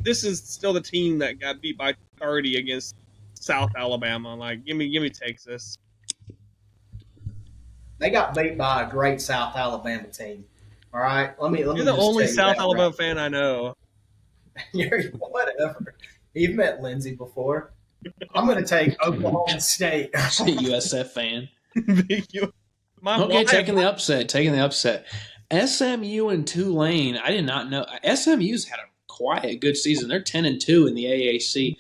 This is still the team that got beat by 30 against South Alabama. Like, give me Texas. They got beat by a great South Alabama team. All right, let me. You're the just only tell you South that, Alabama right? fan I know. You're whatever. You've met Lindsay before. I'm going to take Oklahoma State. USF fan. Okay, taking the upset. SMU and Tulane. I did not know. SMU's had a quiet good season. They're 10-2 in the AAC.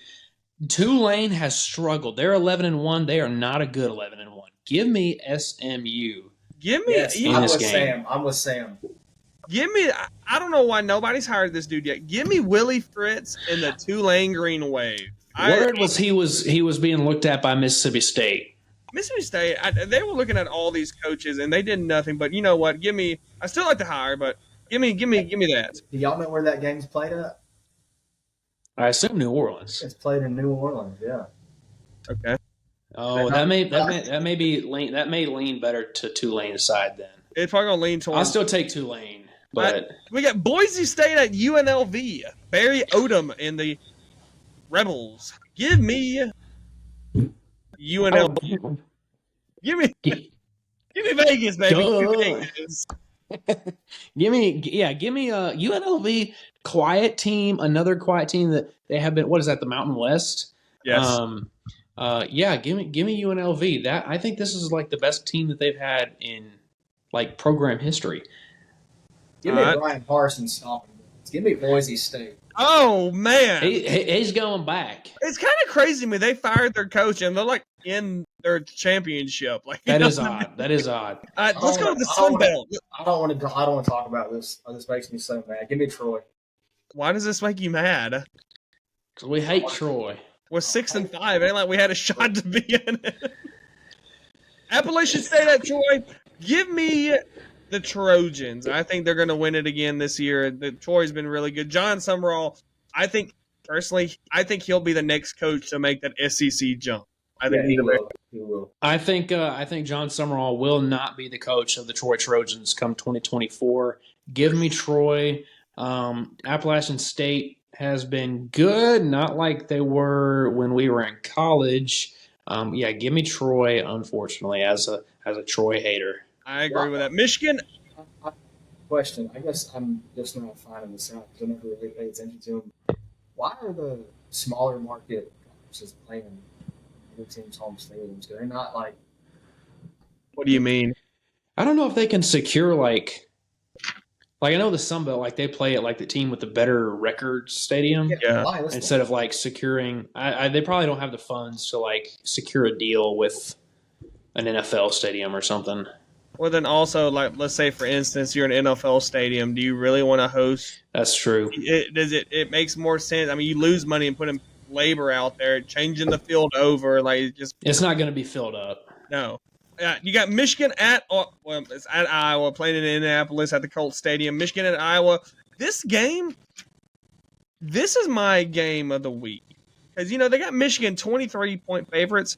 Tulane has struggled. They're 11-1. They are not a good 11-1. Give me SMU. Give me. Yes, I'm with Sam. Give me. I don't know why nobody's hired this dude yet. Give me Willie Fritz and the Tulane Green Wave. Word was he was being looked at by Mississippi State. Mississippi State. They were looking at all these coaches and they did nothing. But you know what? Give me. I still like to hire, but give me that. Do y'all know where that game's played at? I assume New Orleans. It's played in New Orleans. Yeah. Okay. Oh, that may lean better to Tulane's side then. It's probably gonna lean towards. I'll still take Tulane, but we got Boise State at UNLV. Barry Odom and the Rebels. Give me UNLV. Give me Vegas, baby. Give me Vegas. give me UNLV, quiet team, another quiet team that they have been. What is that? The Mountain West. Yes. Give me UNLV. That I think this is like the best team that they've had in like program history. Give me Brian Parsons stopping. Give me Boise State. Oh man, he's going back. It's kind of crazy to me. They fired their coach and they're like in their championship. Like that is odd. That is odd. Let's go with the Sun Belt. I don't want to talk about this. This makes me so mad. Give me Troy. Why does this make you mad? Because we hate Troy. We're 6-5. It ain't like we had a shot to be in it. Appalachian State at Troy. Give me the Trojans. I think they're going to win it again this year. Troy's been really good. John Summerall, I think he'll be the next coach to make that SEC jump. I think he will. I think John Summerall will not be the coach of the Troy Trojans come 2024. Give me Troy. Appalachian State has been good, not like they were when we were in college. Give me Troy, unfortunately, as a Troy hater. I agree with that. Michigan. Question. I guess I'm just not finding this out because I never really paid attention to them. Why are the smaller market conferences playing other teams' home stadiums? They're not like. What do you mean? I don't know if they can secure like I know the Sun Belt, like they play at like the team with the better record stadium. Yeah. Instead of like securing, they probably don't have the funds to like secure a deal with an NFL stadium or something. Well, then also, like, let's say, for instance, you're an NFL stadium. Do you really want to host? That's true. It makes more sense. I mean, you lose money and putting labor out there, changing the field over. Like, it's not going to be filled up. No. You got Michigan it's at Iowa, playing in Indianapolis at the Colts Stadium. Michigan at Iowa. This is my game of the week. because they got Michigan 23-point favorites.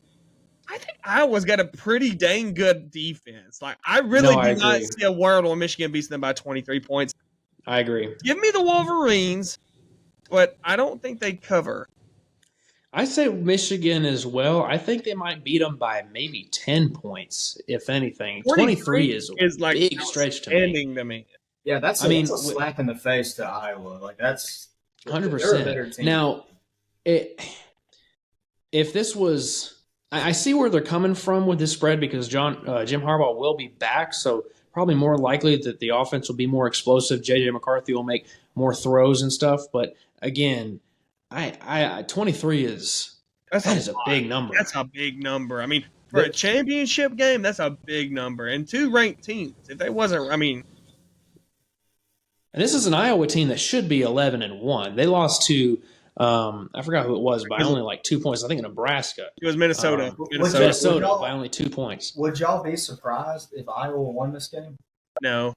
I think Iowa's got a pretty dang good defense. Like I really No, I do not agree. see a world where Michigan beats them by 23 points. I agree. Give me the Wolverines, but I don't think they cover. I say Michigan as well. I think they might beat them by maybe 10 points, if anything. 23 is a like big stretch to me. outstanding to me. Yeah, that's a slap in the face to Iowa. Like that's 100%. They're a better team. Now, if this was, I see where they're coming from with this spread because Jim Harbaugh will be back, so probably more likely that the offense will be more explosive. JJ McCarthy will make more throws and stuff. But again, I 23 is a big number. That's a big number. I mean, for a championship game, that's a big number. And two ranked teams. If they wasn't, I mean. And this is an Iowa team that should be 11-1. They lost to I forgot who it was by only like 2 points. I think Nebraska. It was Minnesota. Minnesota by only 2 points. Would y'all be surprised if Iowa won this game? No,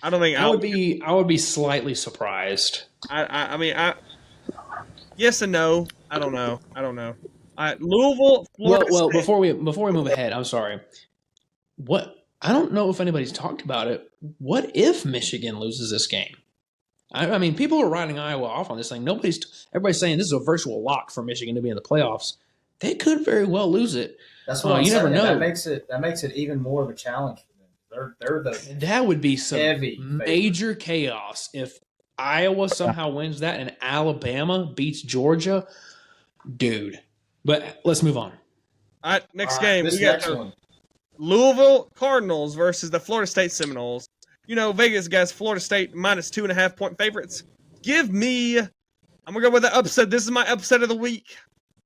I don't think I would be slightly surprised. I mean, yes and no. I don't know. Louisville, Florida Well, State. before we move ahead, I'm sorry. I don't know if anybody's talked about it. What if Michigan loses this game? I mean, people are writing Iowa off on this thing. Everybody's saying this is a virtual lock for Michigan to be in the playoffs. They could very well lose it. That's what I'm you saying. never know. That makes it even more of a challenge for them. That would be some heavy major chaos if Iowa somehow wins that and Alabama beats Georgia. Dude. But let's move on. All right, next game. This We got next one. Louisville Cardinals versus the Florida State Seminoles. Vegas guys, Florida State minus 2.5-point favorites. I'm going to go with the upset. This is my upset of the week.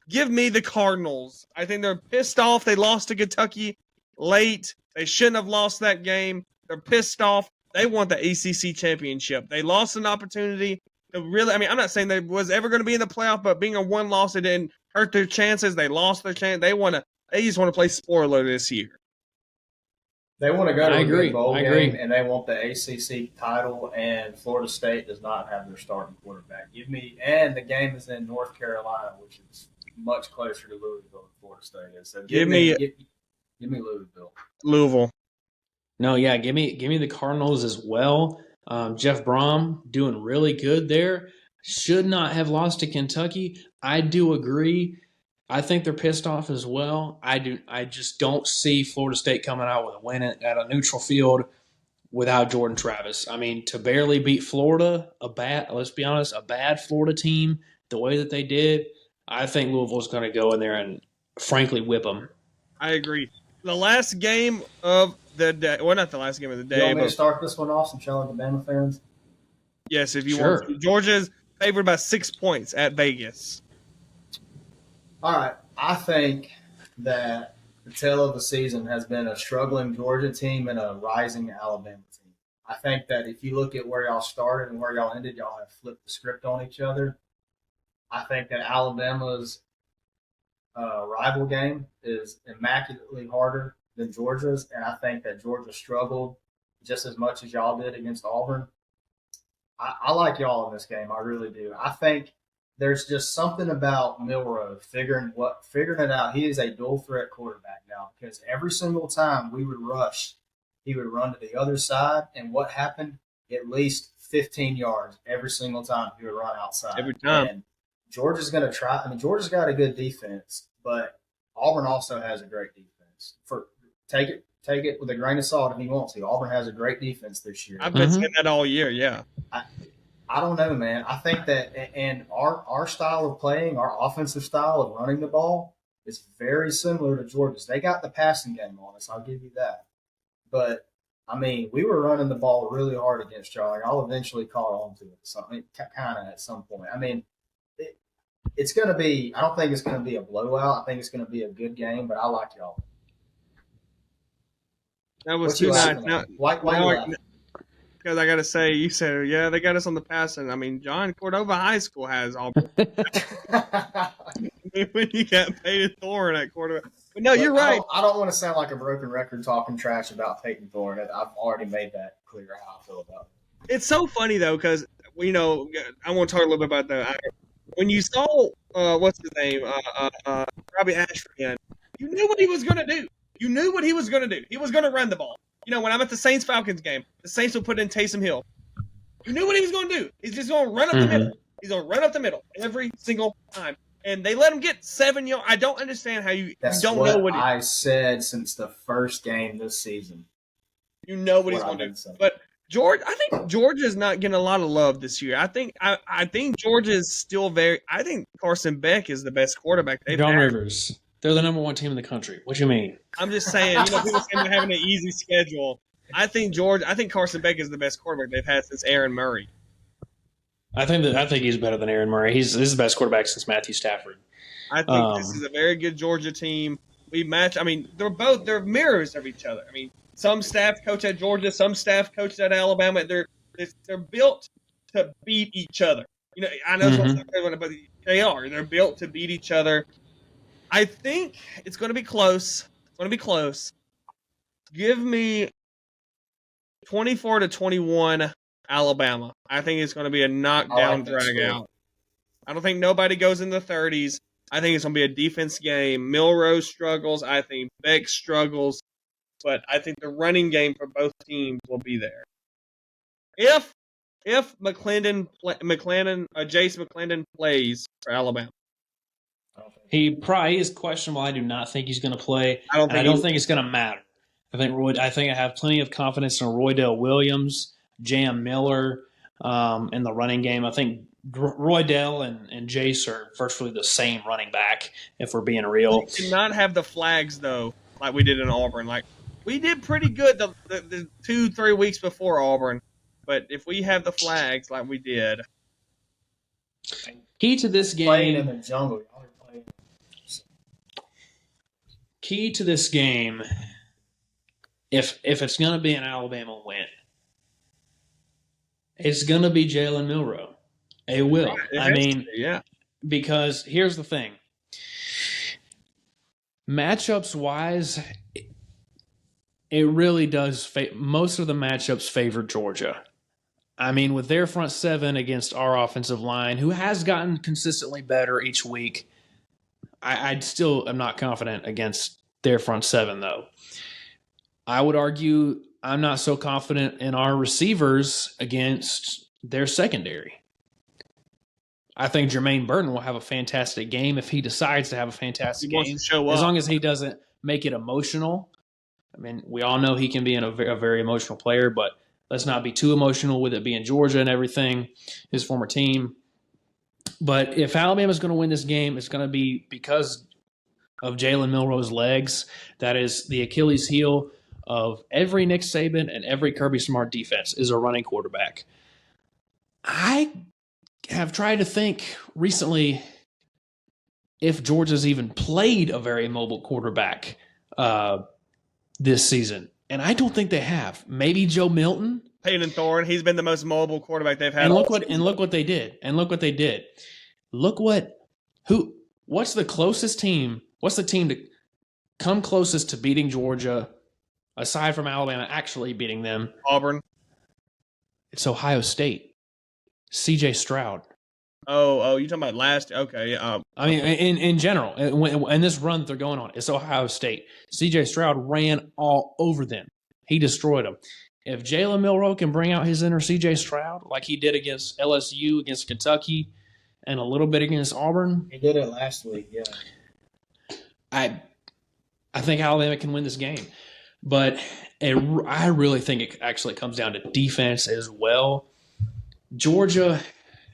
Give me the Cardinals. I think they're pissed off. They lost to Kentucky late. They shouldn't have lost that game. They're pissed off. They want the ACC championship. They lost an opportunity to really, I'm not saying they was ever going to be in the playoff, but being a one loss, it didn't hurt their chances. They lost their chance. They just want to play spoiler this year. They want to go to a good bowl I game, agree. and they want the ACC title, and Florida State does not have their starting quarterback. And the game is in North Carolina, which is much closer to Louisville than Florida State is. So give me Louisville. Louisville. No, yeah, give me the Cardinals as well. Jeff Brom doing really good there. Should not have lost to Kentucky. I do agree. I think they're pissed off as well. I just don't see Florida State coming out with a win at a neutral field without Jordan Travis. I mean, to barely beat Florida, let's be honest, a bad Florida team, the way that they did, I think Louisville's going to go in there and frankly whip them. I agree. The last game of the day, well, not the last game of the day. You want me to start this one off, some Alabama fans? Yes, if you Sure. want to. Georgia's favored by 6 points at Vegas. All right. I think that the tale of the season has been a struggling Georgia team and a rising Alabama team. I think that if you look at where y'all started and where y'all ended, y'all have flipped the script on each other. I think that Alabama's rival game is immaculately harder than Georgia's, and I think that Georgia struggled just as much as y'all did against Auburn. I like y'all in this game. I really do. I think there's just something about Milroe figuring it out. He is a dual threat quarterback now because every single time we would rush, he would run to the other side. And what happened? At least 15 yards every single time he would run outside. Every time. And Georgia's going to try. Georgia's got a good defense, but Auburn also has a great defense. Take it with a grain of salt if you want to. Auburn has a great defense this year. I've been saying that all year, yeah. I don't know, man. I think that and our style of playing, our offensive style of running the ball is very similar to Georgia's. They got the passing game on us, I'll give you that. But, we were running the ball really hard against y'all, and y'all eventually caught on to it, kind of at some point. It's going to be – I don't think it's going to be a blowout. I think it's going to be a good game, but I like y'all. That was What you too nice. laughing at? Why you laughing? Because I got to say, you said, yeah, they got us on the passing. John Cordova High School has Auburn. When you got Peyton Thorne at Cordova. But no, you're right. I don't want to sound like a broken record talking trash about Peyton Thorne. I've already made that clear how I feel about it. It's so funny, though, because, I want to talk a little bit about when you saw what's his name, Robbie Ashford again, you knew what he was going to do. You knew what he was going to do. He was going to run the ball. You know, when I'm at the Saints Falcons game, the Saints will put in Taysom Hill. You knew what he was going to do. He's just going to run up the middle. He's going to run up the middle every single time. And they let him get 7 yards. I don't understand how you don't know what I said since the first game this season. You know what he's going to do. But George, I think Georgia is not getting a lot of love this year. I think Georgia is still I think Carson Beck is the best quarterback they've John had. Rivers. They're the number one team in the country. What do you mean? I'm just saying, people say they're having an easy schedule. I think Carson Beck is the best quarterback they've had since Aaron Murray. I think he's better than Aaron Murray. This is the best quarterback since Matthew Stafford. I think this is a very good Georgia team. We match. I mean, they're mirrors of each other. I mean, some staff coach at Georgia, some staff coach at Alabama. They're built to beat each other. You know, I know but they are. They're built to beat each other. I think it's going to be close. It's going to be close. Give me 24-21 Alabama. I think it's going to be a knockdown dragout. I don't think nobody goes in the 30s. I think it's going to be a defense game. Milrose struggles. I think Beck struggles. But I think the running game for both teams will be there. If Jace McClendon plays for Alabama. He probably is questionable. I do not think he's going to play. I don't think it's going to matter. I think I have plenty of confidence in Roydell Williams, Jam Miller, in the running game. I think Roydell and Jace are virtually the same running back, if we're being real. We did not have the flags, though, like we did in Auburn. Like, we did pretty good the 2-3 weeks before Auburn. But if we have the flags like we did. Key to this game. Playing in the jungle. Key to this game, if it's going to be an Alabama win, it's going to be Jalen Milroe. It will. Because here's the thing. Matchups-wise, it really does most of the matchups favor Georgia. I mean, with their front seven against our offensive line, who has gotten consistently better each week, I still am not confident against their front seven, though. I would argue I'm not so confident in our receivers against their secondary. I think Jermaine Burton will have a fantastic game if he decides to have a fantastic game. Wants to show up. As long as he doesn't make it emotional. I mean, we all know he can be a very emotional player, but let's not be too emotional with it being Georgia and everything, his former team. But if Alabama's going to win this game, it's going to be because of Jalen Milroe's legs. That is the Achilles heel of every Nick Saban and every Kirby Smart defense is a running quarterback. I have tried to think recently if Georgia's even played a very mobile quarterback this season. And I don't think they have. Maybe Joe Milton. Peyton Thorne, he's been the most mobile quarterback they've had. And look what they did. What's the closest team? What's the team to come closest to beating Georgia, aside from Alabama actually beating them? Auburn. It's Ohio State. C.J. Stroud. Oh, you talking about last? Okay, yeah. I mean, in general, and this run that they're going on, it's Ohio State. C.J. Stroud ran all over them. He destroyed them. If Jalen Milroe can bring out his inner C.J. Stroud like he did against LSU, against Kentucky, and a little bit against Auburn. He did it last week, yeah. I think Alabama can win this game. But I really think it actually comes down to defense as well. Georgia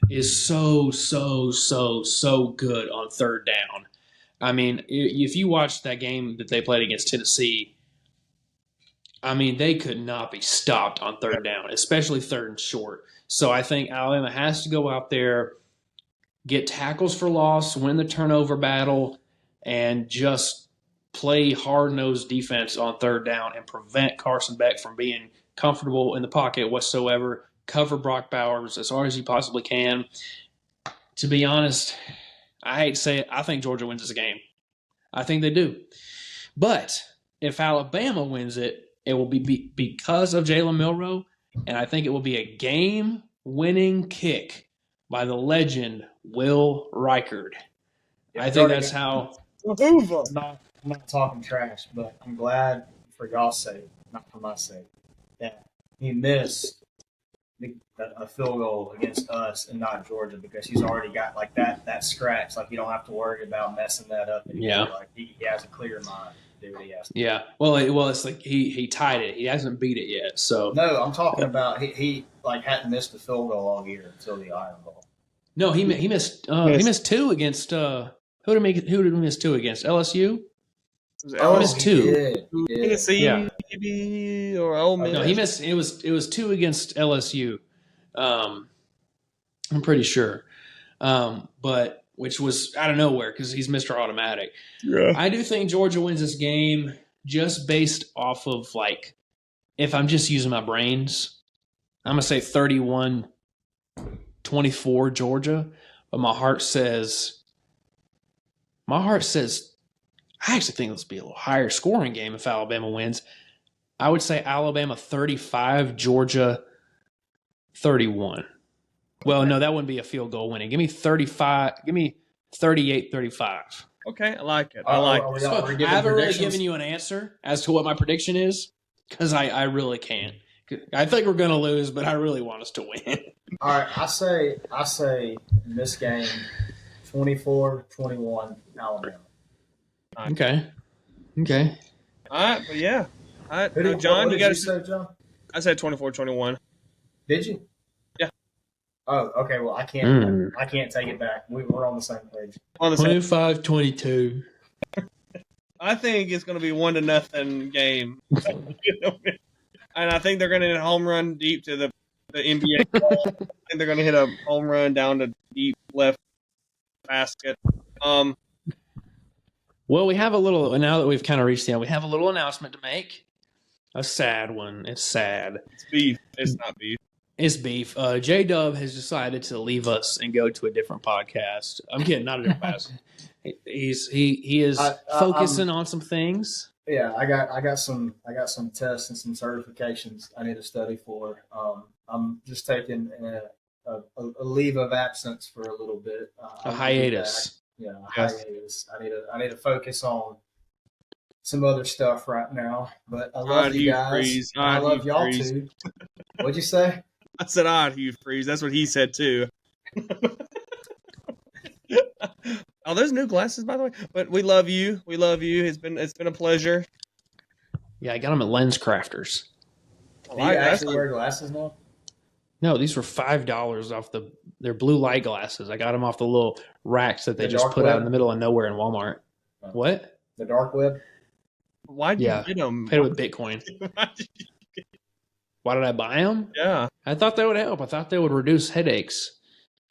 is so good on third down. I mean, if you watch that game that they played against Tennessee, I mean, they could not be stopped on third down, especially third and short. So I think Alabama has to go out there, get tackles for loss, win the turnover battle, and just play hard-nosed defense on third down and prevent Carson Beck from being comfortable in the pocket whatsoever. Cover Brock Bowers as hard as you possibly can. To be honest, I hate to say it, I think Georgia wins this game. I think they do. But if Alabama wins it, it will be because of Jalen Milroe, and I think it will be a game-winning kick by the legend Will Reichard. Yeah, I think Jordan that's got- how. I'm not talking trash, but I'm glad for y'all's sake, not for my sake, that he missed a field goal against us and not Georgia, because he's already got like that scratch. Like, you don't have to worry about messing that up anymore. Yeah. Like, he has a clear mind to do what he has to do. Yeah. Well, it's like he tied it. He hasn't beat it yet. So No, I'm talking about he like hadn't missed a field goal all year until the Iron Bowl. no, he missed two against who did he miss two against? LSU? Oh, missed two. He did. Tennessee, Yeah. maybe, or Ole Miss. No, he missed. It was two against LSU. I'm pretty sure, but which was out of nowhere because he's Mr. Automatic. Yeah. I do think Georgia wins this game just based off of, like, if I'm just using my brains, I'm gonna say 31-24 Georgia, but my heart says I actually think this will be a little higher scoring game if Alabama wins. I would say Alabama 35, Georgia 31. Well, no, that wouldn't be a field goal winning. Give me 35. Give me 38-35. Okay, I like it. I like it. So I haven't really given you an answer as to what my prediction is because I really can't. I think we're going to lose, but I really want us to win. All right, I say in this game, 24-21 Alabama. Okay. All right, but yeah. All right, What John, you got to say, John? I said 24-21. Did you? Yeah. Oh, okay. Well, I can't. I can't take it back. We're on the same page. On the same. 25-22. I think it's going to be 1-0 game. And I think they're going to hit a home run deep to the NBA ball. And they're going to hit a home run down to deep left basket. Well, we have a little, now that we've kind of reached the end, we have a little announcement to make. A sad one. It's sad. It's beef. It's not beef. It's beef. J-Dub has decided to leave us and go to a different podcast. I'm kidding, not a different podcast. He is focusing on some things. Yeah, I got some tests and some certifications I need to study for. I'm just taking a leave of absence for a little bit. A hiatus. Yeah, hiatus. I need to focus on some other stuff right now. But I love you guys. I love y'all too. What'd you say? I said, Hugh Freeze. That's what he said too. Oh, there's new glasses, by the way. But we love you. We love you. It's been a pleasure. Yeah, I got them at Lens Crafters. Do you actually wear glasses now? No, these were $5 off they're blue light glasses. I got them off the little racks that they just put out in the middle of nowhere in Walmart. Oh. What? The dark web? Why'd you get them? Paid with Bitcoin. Why did I buy them? Yeah. I thought they would help. I thought they would reduce headaches,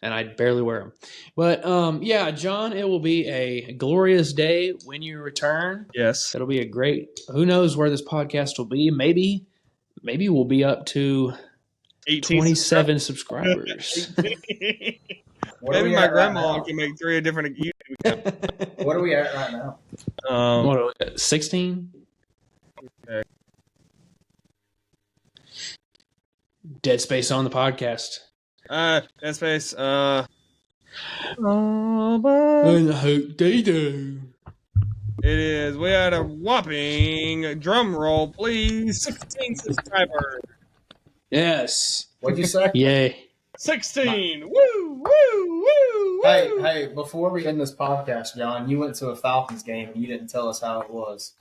and I barely wear them. But, yeah, John, it will be a glorious day when you return. Yes. It'll be a great – who knows where this podcast will be. Maybe we'll be up to 27 subscribers. Maybe my grandma can make 3 different YouTube accounts. What are we at right now? What are we at, 16? Okay. Dead Space on the podcast. Dead Space. And I hope they do. It is. We had a whopping drum roll, please. 16 subscribers. Yes. What'd you say? Yay. 16. Woo, woo, woo, woo. Hey, before we end this podcast, John, you went to a Falcons game and you didn't tell us how it was.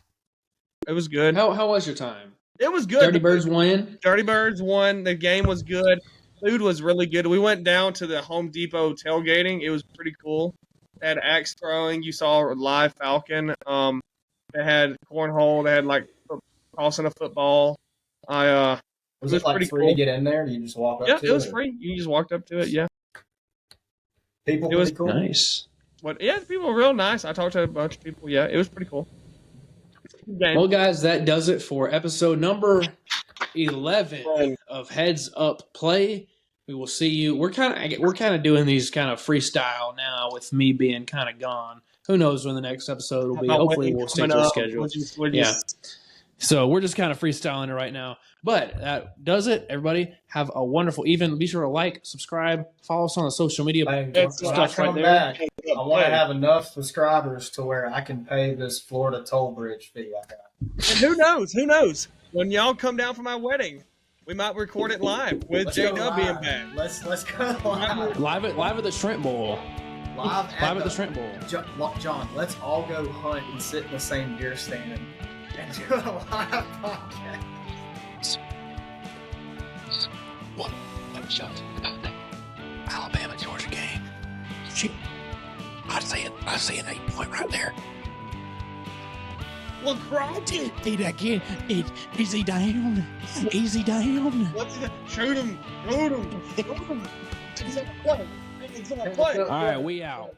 It was good. How was your time? It was good. Dirty Birds win? Dirty Birds won. The game was good. Food was really good. We went down to the Home Depot tailgating. It was pretty cool. They had axe throwing. You saw a live Falcon. They had cornhole. They had like tossing a football. Was it like pretty free cool to get in there? You just walk up to it? Yeah, it was free. You just walked up to it, yeah. People it was cool? Nice. But yeah, people were real nice. I talked to a bunch of people. Yeah, it was pretty cool. Game. Well, guys, that does it for episode number 11 of Heads Up Play. We will see you. We're kind of doing these kind of freestyle now with me being kind of gone. Who knows when the next episode will be? Hopefully, we'll stick to a schedule. So we're just kind of freestyling it right now. But that does it. Everybody have a wonderful evening. Be sure to like, subscribe, follow us on the social media. When It's I stuff come right there. back, I want to have enough subscribers to where I can pay this Florida toll bridge fee I got. And who knows? Who knows? When y'all come down for my wedding, we might record it live with Let's go J-Dub being live. back. Let's go live. Live at the Shrimp Bowl. Live At the Shrimp Bowl. John, let's all go hunt and sit in the same deer stand and do a live podcast. One shot. Alabama Georgia game. Shit. I see an 8-point right there. Well, crikey. Again. Easy down. Easy down. What's that? Shoot him. Shoot him. Shoot him. Exactly. All right, we out.